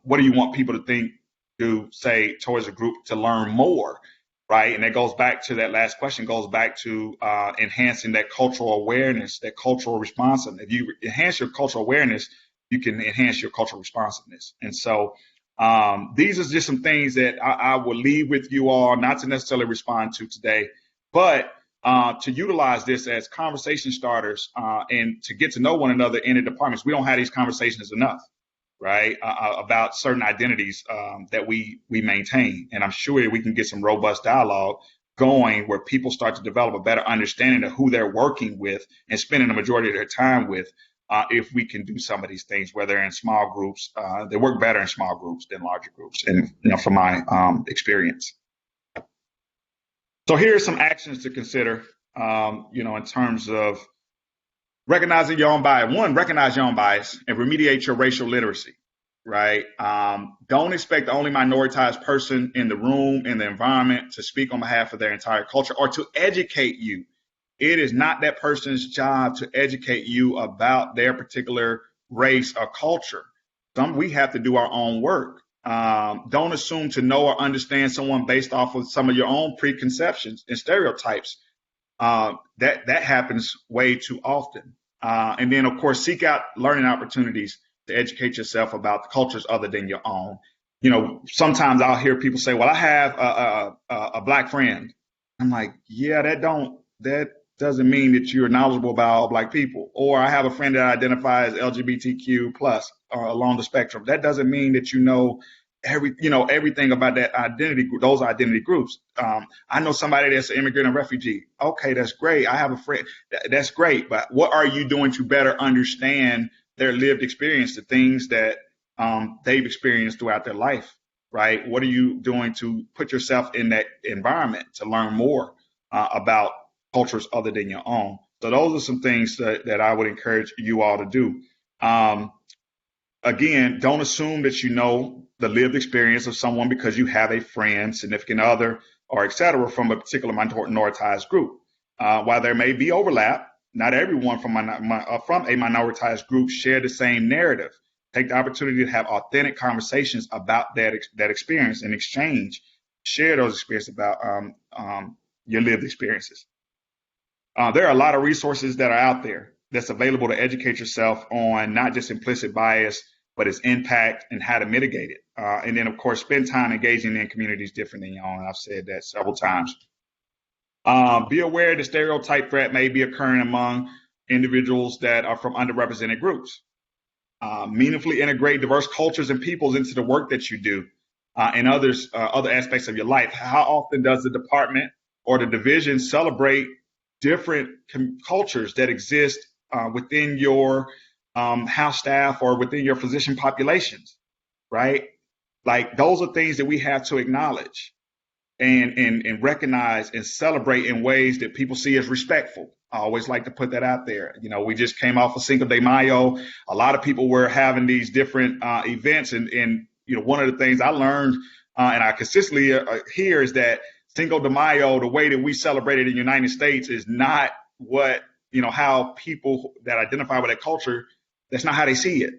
B: what do you want people to think, do, say towards a group to learn more, right? And that goes back to that last question, goes back to enhancing that cultural awareness, that cultural responsiveness. If you enhance your cultural awareness, you can enhance your cultural responsiveness. And so these are just some things that I will leave with you all, not to necessarily respond to today, but to utilize this as conversation starters and to get to know one another in the departments. We don't have these conversations enough, right, about certain identities that we maintain. And I'm sure we can get some robust dialogue going where people start to develop a better understanding of who they're working with and spending the majority of their time with if we can do some of these things, whether in small groups. They work better in small groups than larger groups, and from my experience. So here are some actions to consider, in terms of recognizing your own bias. One, recognize your own bias and remediate your racial literacy, right? Don't expect the only minoritized person in the room, in the environment, to speak on behalf of their entire culture or to educate you. It is not that person's job to educate you about their particular race or culture. We have to do our own work. Don't assume to know or understand someone based off of some of your own preconceptions and stereotypes. That happens way too often. And then, of course, seek out learning opportunities to educate yourself about cultures other than your own. Sometimes I'll hear people say, well, I have a black friend. I'm like, yeah, that doesn't mean that you're knowledgeable about all black people. Or I have a friend that identifies LGBTQ plus along the spectrum. That doesn't mean that you know everything about that identity group, those identity groups. I know somebody that's an immigrant and refugee. Okay, that's great. I have a friend. That's great. But what are you doing to better understand their lived experience, the things that they've experienced throughout their life, right? What are you doing to put yourself in that environment to learn more about cultures other than your own? So those are some things that I would encourage you all to do. Again, don't assume that you know the lived experience of someone because you have a friend, significant other, or et cetera, from a particular minoritized group. While there may be overlap, not everyone from a minoritized group share the same narrative. Take the opportunity to have authentic conversations about that experience and exchange. Share those experiences about your lived experiences. There are a lot of resources that are out there that's available to educate yourself on not just implicit bias, but its impact and how to mitigate it. And then, of course, spend time engaging in communities different than your own. I've said that several times. Be aware the stereotype threat may be occurring among individuals that are from underrepresented groups. Meaningfully integrate diverse cultures and peoples into the work that you do and other aspects of your life. How often does the department or the division celebrate different cultures that exist within your house staff or within your physician populations, right? Like those are things that we have to acknowledge and recognize and celebrate in ways that people see as respectful. I always like to put that out there. We just came off of Cinco de Mayo. A lot of people were having these different events. And one of the things I learned and I consistently hear is that Cinco de Mayo, the way that we celebrate it in the United States is not what, how people that identify with that culture, that's not how they see it,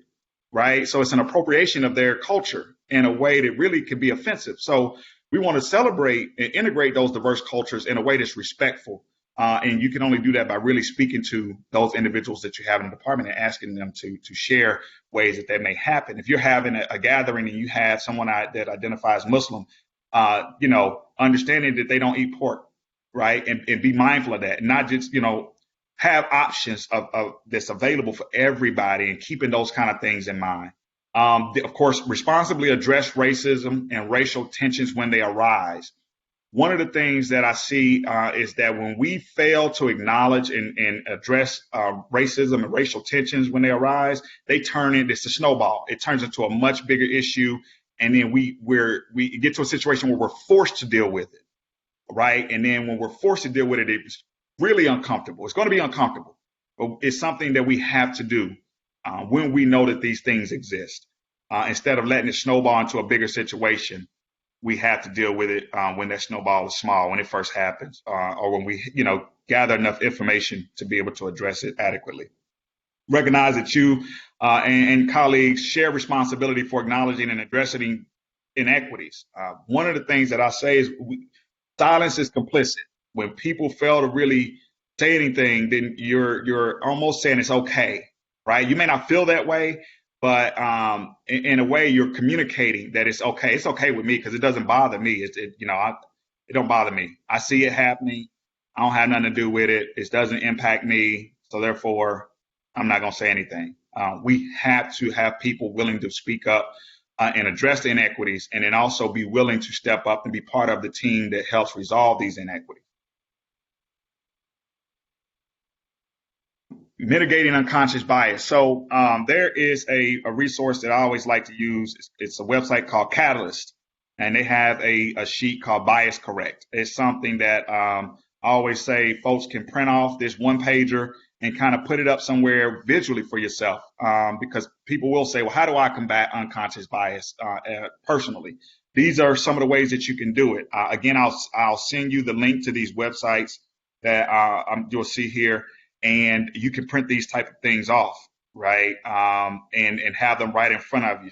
B: right? So it's an appropriation of their culture in a way that really could be offensive. So we want to celebrate and integrate those diverse cultures in a way that's respectful And you can only do that by really speaking to those individuals that you have in the department and asking them to share ways that may happen. If you're having a gathering and you have someone that identifies Muslim, understanding that they don't eat pork, right? And be mindful of that, and not just, have options of that's available for everybody, and keeping those kind of things in mind. Of course, responsibly address racism and racial tensions when they arise. One of the things that I see is that when we fail to acknowledge and address racism and racial tensions when they arise, it's a snowball. It turns into a much bigger issue. And then we get to a situation where we're forced to deal with it, right? And then when we're forced to deal with it, it's really uncomfortable. It's going to be uncomfortable, but it's something that we have to do when we know that these things exist. Instead of letting it snowball into a bigger situation, we have to deal with it when that snowball is small, when it first happens, or when we, gather enough information to be able to address it adequately. Recognize that you and colleagues share responsibility for acknowledging and addressing inequities. One of the things that I say is silence is complicit. When people fail to really say anything, then you're almost saying it's okay, right? You may not feel that way, but in a way, you're communicating that it's okay. It's okay with me because it doesn't bother me. It don't bother me. I see it happening. I don't have nothing to do with it. It doesn't impact me. So therefore, I'm not going to say anything. We have to have people willing to speak up and address the inequities, and then also be willing to step up and be part of the team that helps resolve these inequities. Mitigating unconscious bias. So there is a resource that I always like to use. It's a website called Catalyst, and they have a sheet called Bias Correct. It's something that I always say folks can print off this one pager and kind of put it up somewhere visually for yourself, because people will say, well, how do I combat unconscious bias personally? These are some of the ways that you can do it. Again, I'll send you the link to these websites that you'll see here. And you can print these type of things off, right? And have them right in front of you.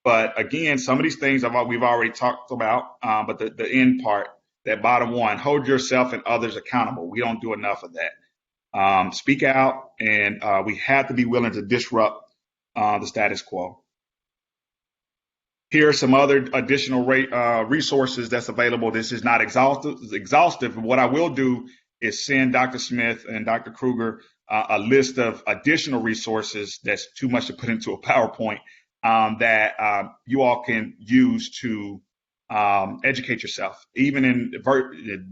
B: But again, some of these things we've already talked about, but the end part, that bottom one, hold yourself and others accountable. We don't do enough of that. Speak out, and we have to be willing to disrupt the status quo. Here are some other additional resources that's available. This is not exhaustive. What I will do is send Dr. Smith and Dr. Kruger a list of additional resources that's too much to put into a PowerPoint that you all can use to educate yourself, even in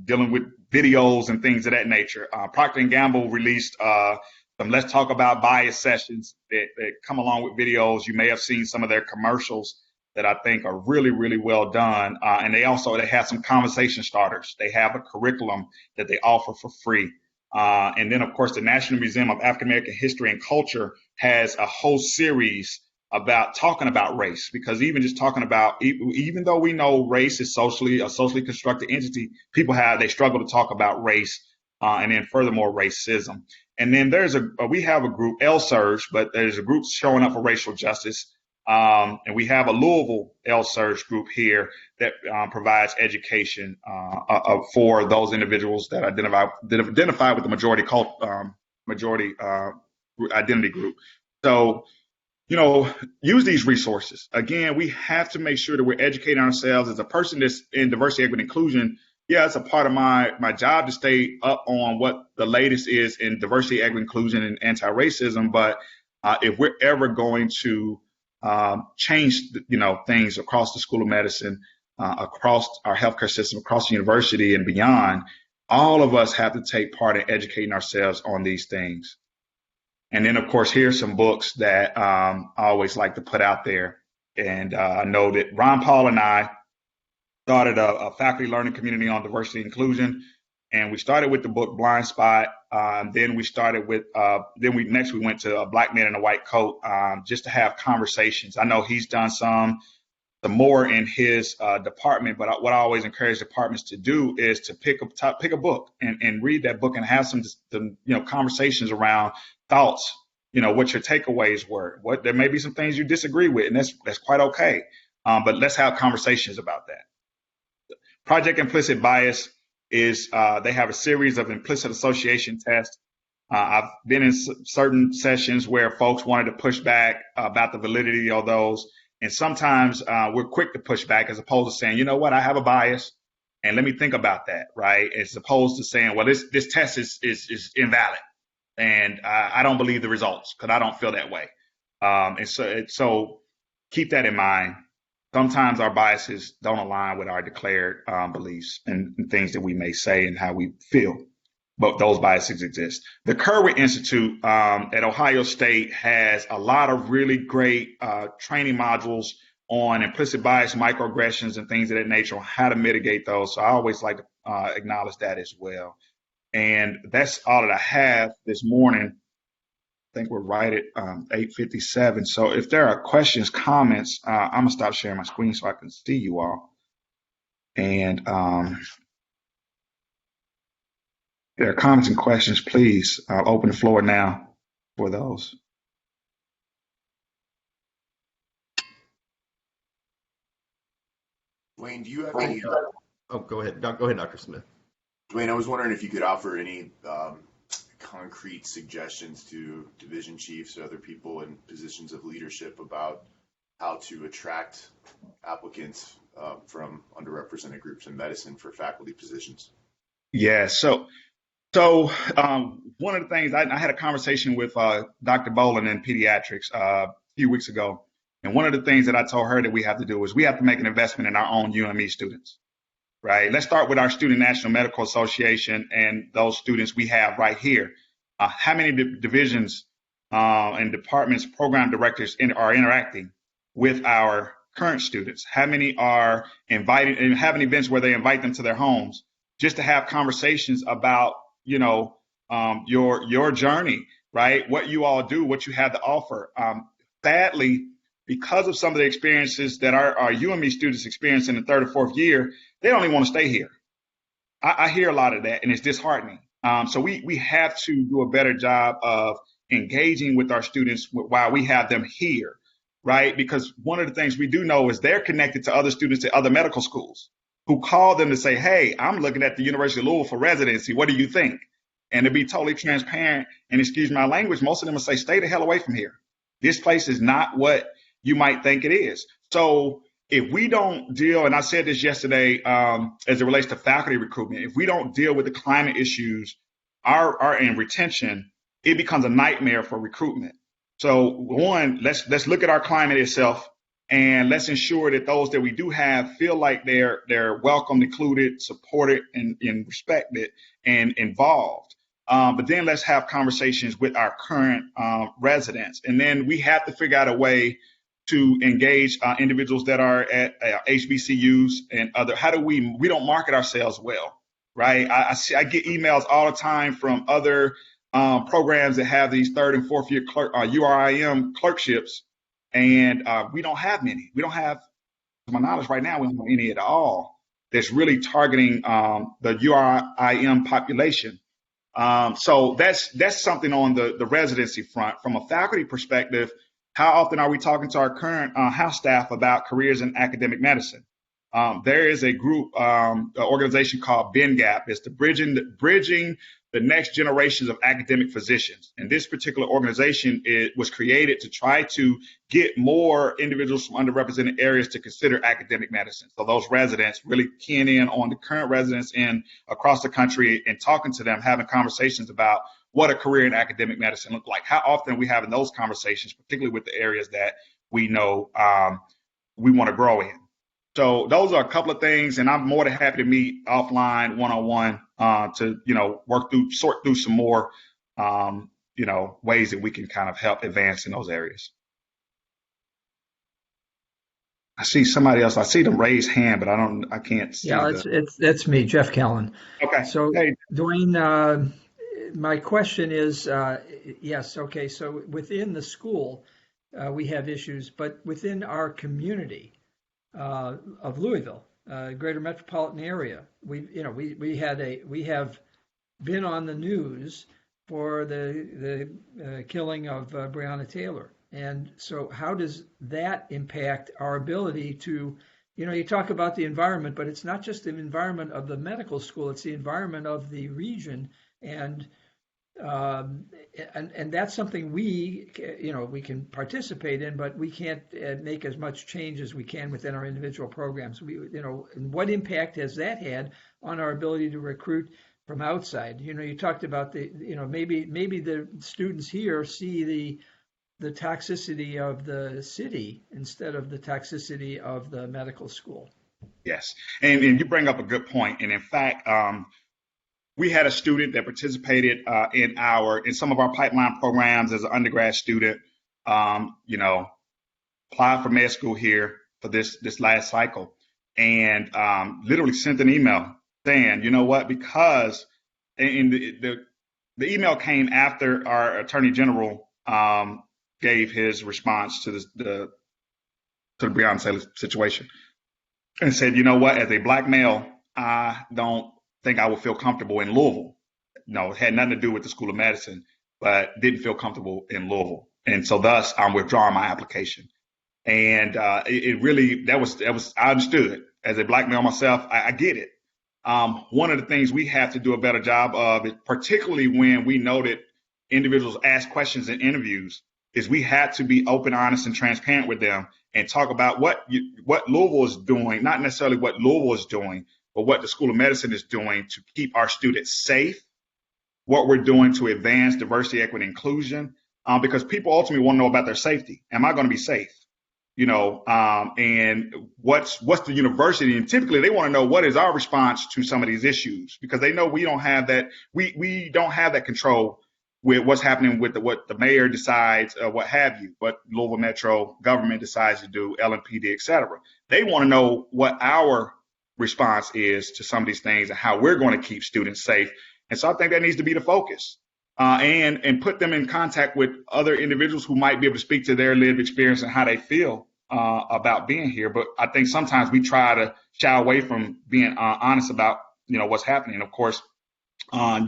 B: dealing with videos and things of that nature. Procter & Gamble released some Let's Talk About Bias sessions that come along with videos. You may have seen some of their commercials that I think are really, really well done. And they have some conversation starters. They have a curriculum that they offer for free. And then, of course, the National Museum of African American History and Culture has a whole series about talking about race, because even just talking about, even though we know race is a socially constructed entity, they struggle to talk about race, and then furthermore, racism. And then we have a group, L-Surge, but there's a group showing up for racial justice. And we have a Louisville L-Surge group here that provides education for those individuals that identify with the majority identity group. So, use these resources. Again, we have to make sure that we're educating ourselves. As a person that's in diversity, equity, inclusion, it's a part of my job to stay up on what the latest is in diversity, equity, inclusion, and anti-racism. But if we're ever going to change, things across the School of Medicine, across our healthcare system, across the university and beyond, all of us have to take part in educating ourselves on these things. And then, of course, here's some books that I always like to put out there. And I know that Ron Paul and I started a faculty learning community on diversity and inclusion. And we started with the book Blind Spot. Then we started with, we went to A Black Man in a White Coat, just to have conversations. I know he's done some more in his department, but what I always encourage departments to do is to pick a book and read that book and have some conversations around thoughts, what your takeaways were. There may be some things you disagree with, and that's quite okay. But let's have conversations about that. Project Implicit Bias. is they have a series of implicit association tests. I've been in certain sessions where folks wanted to push back about the validity of those. And sometimes we're quick to push back as opposed to saying, you know what, I have a bias and let me think about that, right? As opposed to saying, well, this test is invalid and I don't believe the results because I don't feel that way. And so keep that in mind. Sometimes our biases don't align with our declared beliefs and things that we may say and how we feel, but those biases exist. The Kerwin Institute at Ohio State has a lot of really great training modules on implicit bias, microaggressions, and things of that nature, on how to mitigate those. So I always like to acknowledge that as well. And that's all that I have this morning. I think we're right at 8:57. So if there are questions, comments, I'm going to stop sharing my screen so I can see you all. And if there are comments and questions, please open the floor now for those.
A: Dwayne, do you have any?
D: Oh, go ahead. Go ahead, Dr. Smith.
A: Dwayne, I was wondering if you could offer any concrete suggestions to division chiefs or other people in positions of leadership about how to attract applicants from underrepresented groups in medicine for faculty positions.
B: Yeah, so one of the things, I had a conversation with Dr. Boland in pediatrics a few weeks ago, and one of the things that I told her that we have to do is we have to make an investment in our own UME students, right? Let's start with our Student National Medical Association and those students we have right here. How many divisions and departments, program directors are interacting with our current students? How many are inviting and having events where they invite them to their homes just to have conversations about, your journey, right? What you all do, what you have to offer. Sadly, because of some of the experiences that our UME students experience in the third or fourth year, they don't even want to stay here. I hear a lot of that, and it's disheartening. So we have to do a better job of engaging with our students while we have them here, right? Because one of the things we do know is they're connected to other students at other medical schools who call them to say, hey, I'm looking at the University of Louisville for residency. What do you think? And to be totally transparent, and excuse my language, most of them will say, stay the hell away from here. This place is not what you might think it is. So if we don't deal, and I said this yesterday as it relates to faculty recruitment, if we don't deal with the climate issues and retention, it becomes a nightmare for recruitment. So one, let's look at our climate itself, and let's ensure that those that we do have feel like they're welcomed, included, supported, and respected and involved. But then let's have conversations with our current residents. And then we have to figure out a way to engage individuals that are at HBCUs and other. How do we don't market ourselves well, right? I get emails all the time from other programs that have these third and fourth year URIM clerkships, and we don't have many. We don't have, to my knowledge right now, we don't have any at all that's really targeting the URIM population. So that's something on the residency front. From a faculty perspective, how often are we talking to our current house staff about careers in academic medicine? There is a group, an organization called BENGAP. It's the bridging the next generations of academic physicians. And this particular organization was created to try to get more individuals from underrepresented areas to consider academic medicine. So those residents really keying in on the current residents across the country and talking to them, having conversations about what a career in academic medicine look like. How often are we having those conversations, particularly with the areas that we know we want to grow in? So those are a couple of things, and I'm more than happy to meet offline, one-on-one, to sort through some more, ways that we can kind of help advance in those areas. I see somebody else. I see them raise hand, but I can't see.
E: Yeah, that's me, Jeff Callan.
B: Okay.
E: So,
B: hey.
E: Dwayne, my question is, yes, okay. So within the school, we have issues, but within our community of Louisville, greater metropolitan area, we have been on the news for the killing of Breonna Taylor. And so how does that impact our ability to you talk about the environment, but it's not just the environment of the medical school, it's the environment of the region. And that's something we can participate in, but we can't make as much change as we can within our individual programs. And what impact has that had on our ability to recruit from outside? You talked about maybe the students here see the toxicity of the city instead of the toxicity of the medical school.
B: Yes, and you bring up a good point. And in fact, we had a student that participated in some of our pipeline programs as an undergrad student. Applied for med school here for this last cycle, and literally sent an email saying, you know what, because the email came after our Attorney General gave his response to the Breonna Taylor situation, and said, you know what, as a Black male, I don't think I would feel comfortable in Louisville. No, it had nothing to do with the School of Medicine, but didn't feel comfortable in Louisville. And so thus I'm withdrawing my application. And it really, that was, I understood as a Black male myself, I get it. One of the things we have to do a better job of, particularly when we know that individuals ask questions in interviews, is we had to be open, honest, and transparent with them and talk about what Louisville is doing, not necessarily what Louisville is doing, but what the School of Medicine is doing to keep our students safe, what we're doing to advance diversity, equity, inclusion, because people ultimately want to know about their safety. Am I going to be safe? And what's the university? And typically they want to know what is our response to some of these issues, because they know we don't have that. We don't have that control with what's happening with what the mayor decides, what have you, what Louisville Metro government decides to do, LMPD, et cetera. They want to know what our response is to some of these things and how we're going to keep students safe. And so I think that needs to be the focus, and put them in contact with other individuals who might be able to speak to their lived experience and how they feel about being here. But I think sometimes we try to shy away from being honest about, what's happening. Of course,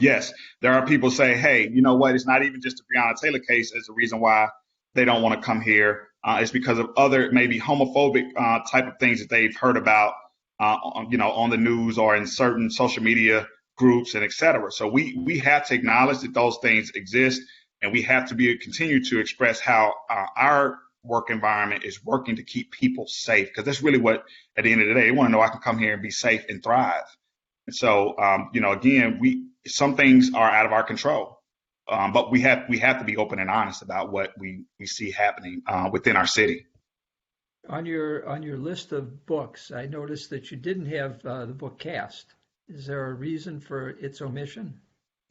B: yes, there are people say, hey, you know what, it's not even just the Breonna Taylor case as the reason why they don't want to come here. It's because of other maybe homophobic type of things that they've heard about, on the news or in certain social media groups and et cetera. So we have to acknowledge that those things exist, and we have to continue to express how our work environment is working to keep people safe, because that's really what, at the end of the day, they want to know I can come here and be safe and thrive. And so, again, some things are out of our control, but we have to be open and honest about what we see happening within our city.
E: On your list of books, I noticed that you didn't have the book Cast. Is there a reason for its omission?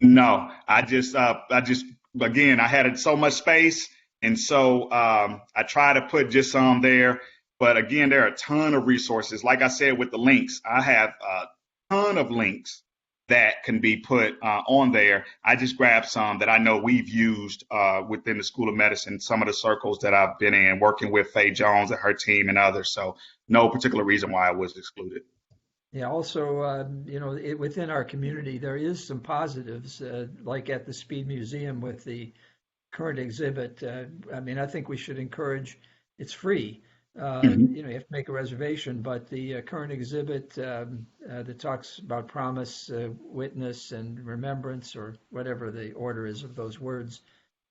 B: No, I just again, I had so much space, and so I try to put just some there. But again, there are a ton of resources. Like I said, with the links, I have a ton of links that can be put on there. I just grabbed some that I know we've used within the School of Medicine, some of the circles that I've been in, working with Faye Jones and her team and others. So no particular reason why I was excluded.
E: Yeah, also, within our community, there is some positives, like at the Speed Museum with the current exhibit. I think we should encourage, it's free. You have to make a reservation, but the current exhibit that talks about promise, witness, and remembrance, or whatever the order is of those words,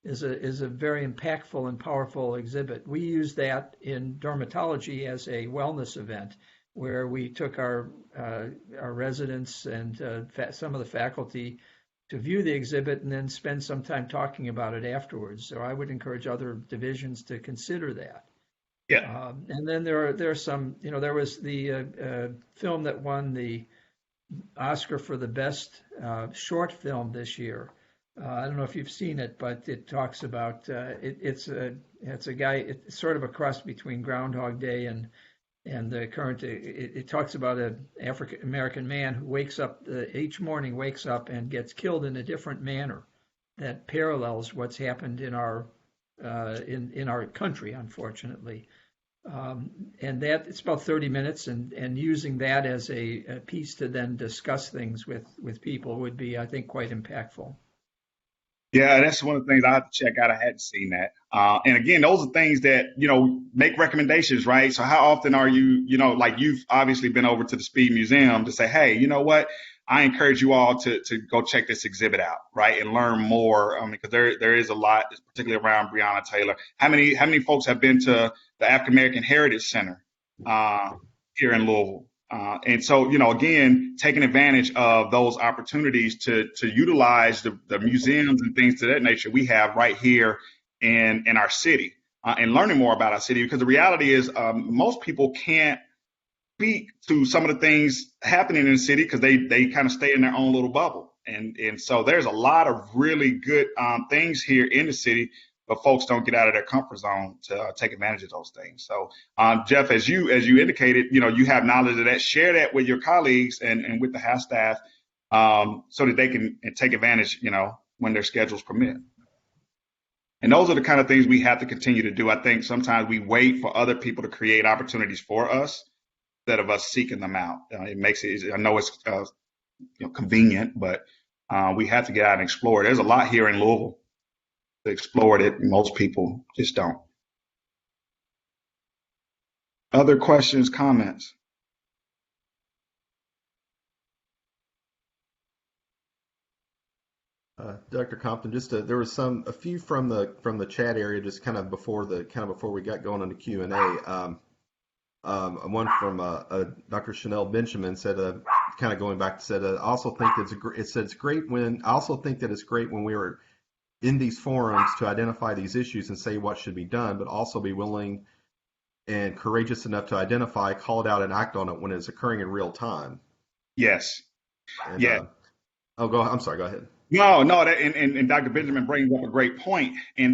E: is a very impactful and powerful exhibit. We use that in dermatology as a wellness event, where we took our residents and some of the faculty to view the exhibit and then spend some time talking about it afterwards. So I would encourage other divisions to consider that.
B: Yeah.
E: And then there are some, there was the film that won the Oscar for the best short film this year. I don't know if you've seen it, but it talks about it's a guy. It's sort of a cross between Groundhog Day and the current. It talks about an African American man who wakes up each morning, wakes up and gets killed in a different manner that parallels what's happened in our country, unfortunately. And that it's about 30 minutes, and using that as a piece to then discuss things with people would be, I think, quite impactful.
B: Yeah, that's one of the things I have to check out. I hadn't seen that. And again, those are things that, make recommendations, right? So how often are you, like you've obviously been over to the Speed Museum to say, hey, you know what? I encourage you all to go check this exhibit out, right? And learn more, because there is a lot, particularly around Breonna Taylor. How many folks have been to the African American Heritage Center here in Louisville? And so, again, taking advantage of those opportunities to utilize the museums and things to that nature we have right here in our city, and learning more about our city, because the reality is most people can't speak to some of the things happening in the city because they kind of stay in their own little bubble. And so there's a lot of really good things here in the city, but folks don't get out of their comfort zone to take advantage of those things. So, Jeff, as you indicated, you have knowledge of that. Share that with your colleagues and with the house staff, so that they can take advantage, when their schedules permit. And those are the kind of things we have to continue to do. I think sometimes we wait for other people to create opportunities for us instead of us seeking them out. It makes it. I know it's convenient, but we have to get out and explore. There's a lot here in Louisville to explore that most people just don't. Other questions, comments?
D: Dr. Compton, there was a few from the chat area just kind of before we got going on the Q&A. One from Dr. Chanel Benjamin said, kind of going back, said, I also think it's great when we are in these forums to identify these issues and say what should be done, but also be willing and courageous enough to identify, call it out, and act on it when it's occurring in real time.
B: Yes.
D: And,
B: yeah.
D: I'm sorry. Go ahead.
B: No. And Dr. Benjamin brings up a great point. And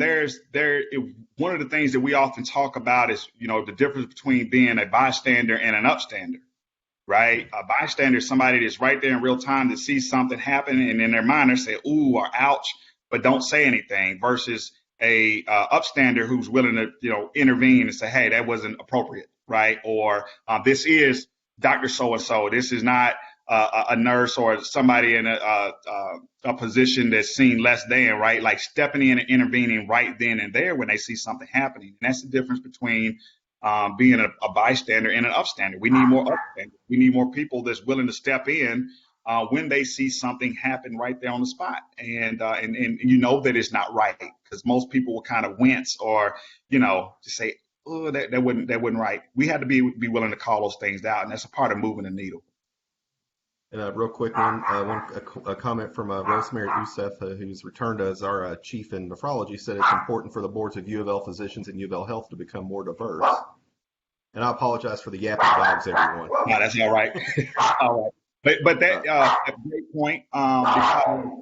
B: one of the things that we often talk about is, the difference between being a bystander and an upstander, right? A bystander is somebody that's right there in real time that sees something happen, and in their mind they say, ooh, or ouch, but don't say anything, versus a upstander who's willing to, intervene and say, hey, that wasn't appropriate, right? Or this is Dr. So-and-so. This is not a nurse or somebody in a position that's seen less than, right? Like stepping in and intervening right then and there when they see something happening. And that's the difference between being a bystander and an upstander. We need more upstanders. We need more people that's willing to step in when they see something happen right there on the spot. And that it's not right, because most people will kind of wince or, just say, oh, that wasn't right. We had to be willing to call those things out. And that's a part of moving the needle.
D: And real quick, a comment from Rosemary Usef, who's returned as our chief in nephrology, said it's important for the boards of UofL physicians and UofL Health to become more diverse. And I apologize for the yapping dogs, everyone.
B: No, that's all right. All right. But that's a great point, because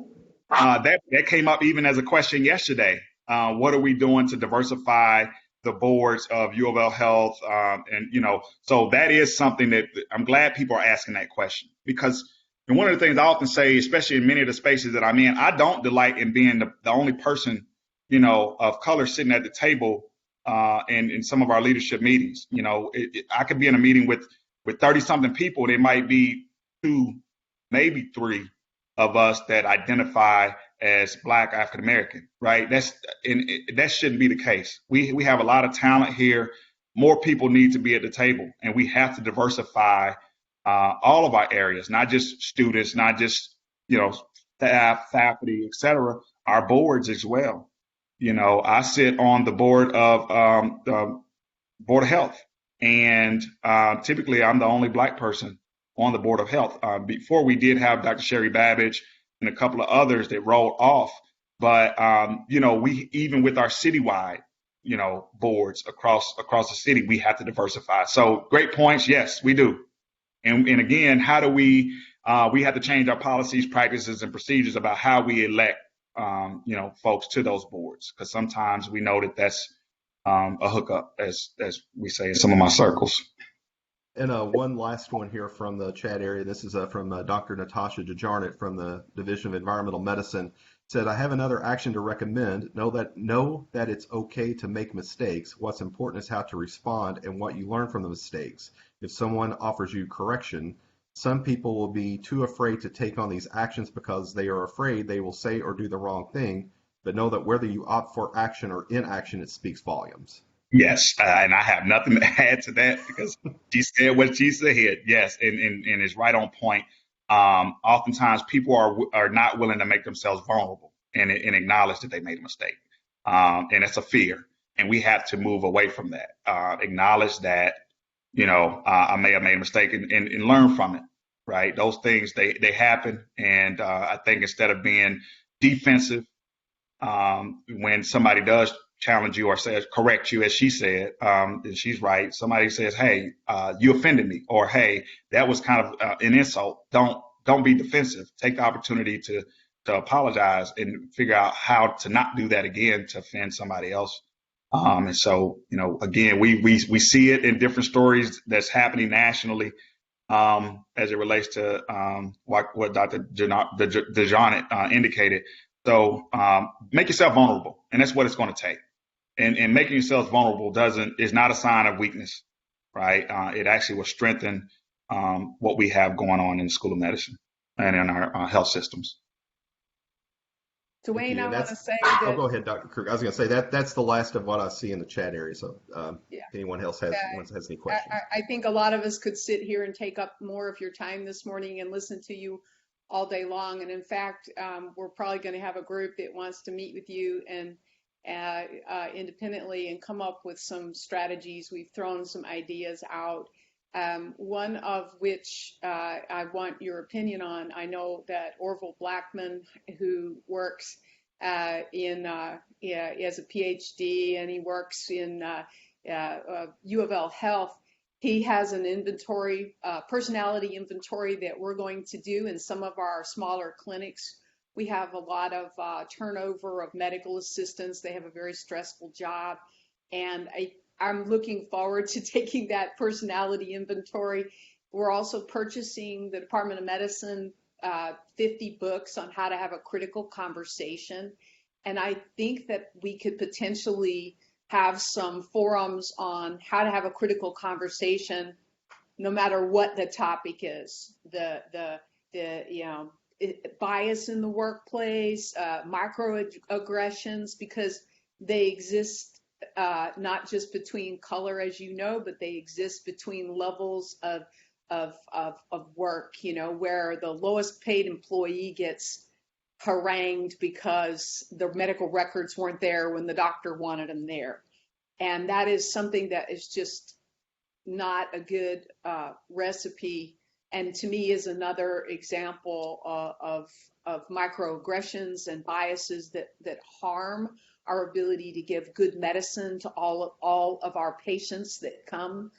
B: that came up even as a question yesterday. What are we doing to diversify the boards of UofL Health? So that is something that I'm glad people are asking that question, because one of the things I often say, especially in many of the spaces that I'm in, I don't delight in being the only person, of color sitting at the table in some of our leadership meetings. I could be in a meeting with 30 something people. There might be 2, maybe 3 of us that identify as Black African American, right? That shouldn't be the case. We have a lot of talent here. More people need to be at the table, and we have to diversify all of our areas, not just students, not just staff, faculty, etc. Our boards as well. I sit on the board of the Board of Health, and typically I'm the only Black person on the Board of Health. Before, we did have Dr. Sherry Babbage and a couple of others that rolled off. But, we, even with our citywide, boards across the city, we have to diversify. So great points. Yes, we do. And again, how do we have to change our policies, practices, and procedures about how we elect, folks to those boards. Because sometimes we know that's a hookup, as we say in some of my circles.
D: And one last one here from the chat area. This is from Dr. Natasha Jajarnit from the Division of Environmental Medicine. Said, I have another action to recommend. Know that it's okay to make mistakes. What's important is how to respond and what you learn from the mistakes. If someone offers you correction, some people will be too afraid to take on these actions because they are afraid they will say or do the wrong thing. but know that whether you opt for action or inaction, it speaks volumes.
B: Yes, and I have nothing to add to that because she said what she said. Yes, and it's right on point. Oftentimes, people are not willing to make themselves vulnerable and acknowledge that they made a mistake, and it's a fear, and we have to move away from that. Acknowledge that I may have made a mistake and learn from it. Right, those things they happen, and I think instead of being defensive when somebody does challenge you or says correct you, as she said, and she's right. Somebody says, "Hey, you offended me," or "Hey, that was kind of an insult." Don't be defensive. Take the opportunity to apologize and figure out how to not do that again to offend somebody else. And so, again, we see it in different stories that's happening nationally as it relates to what Dr. DeJohnette indicated. So make yourself vulnerable, and that's what it's going to take. And making yourself vulnerable is not a sign of weakness, right? It actually will strengthen what we have going on in the School of Medicine and in our health systems.
F: Dwayne, I want to say
D: that.
F: that.
D: Oh, go ahead, Dr. Kruger. I was going to say that's the last of what I see in the chat area. So if anyone else has any questions.
F: I think a lot of us could sit here and take up more of your time this morning and listen to you all day long. And in fact, we're probably going to have a group that wants to meet with you and independently and come up with some strategies. We've thrown some ideas out, one of which I want your opinion on. I know that Orville Blackman, who works as a PhD, and he works in UofL Health, he has an inventory, personality inventory that we're going to do in some of our smaller clinics. We have a lot of turnover of medical assistants. They have a very stressful job. And I'm looking forward to taking that personality inventory. We're also purchasing, the Department of Medicine, 50 books on how to have a critical conversation. And I think that we could potentially have some forums on how to have a critical conversation, no matter what the topic is. Bias in the workplace, microaggressions, because they exist not just between color, as you know, but they exist between levels of work, where the lowest paid employee gets harangued because the medical records weren't there when the doctor wanted them there. And that is something that is just not a good recipe. And to me is another example of microaggressions and biases that harm our ability to give good medicine to all of our patients that come.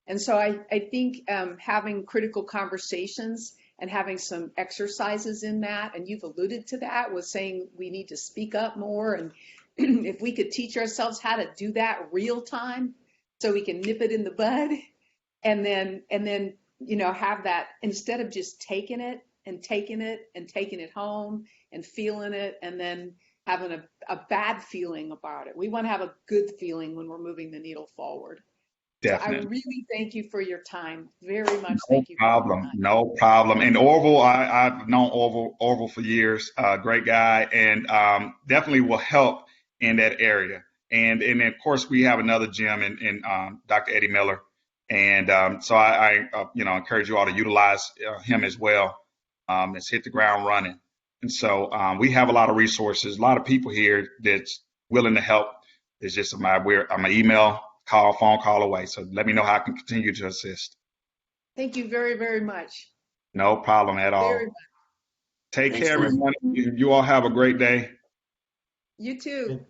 F: And so I think having critical conversations and having some exercises in that, and you've alluded to that, was saying we need to speak up more. And if we could teach ourselves how to do that real time so we can nip it in the bud, and then have that, instead of just taking it home and feeling it and then having a bad feeling about it. We want to have a good feeling when we're moving the needle forward.
B: Definitely.
F: So I really thank you for your time. Very much.
B: No problem. And Orville, I've known Orville for years. Great guy, and definitely will help in that area. And of course, we have another gym in Dr. Eddie Miller. And so I encourage you all to utilize him as well. Let's hit the ground running. And so we have a lot of resources, a lot of people here that's willing to help. It's just I'm an email, phone call away. So let me know how I can continue to assist.
F: Thank you very, very much.
B: No problem at all.
F: Very much.
B: Take care, everyone. You all have a great day.
F: You too.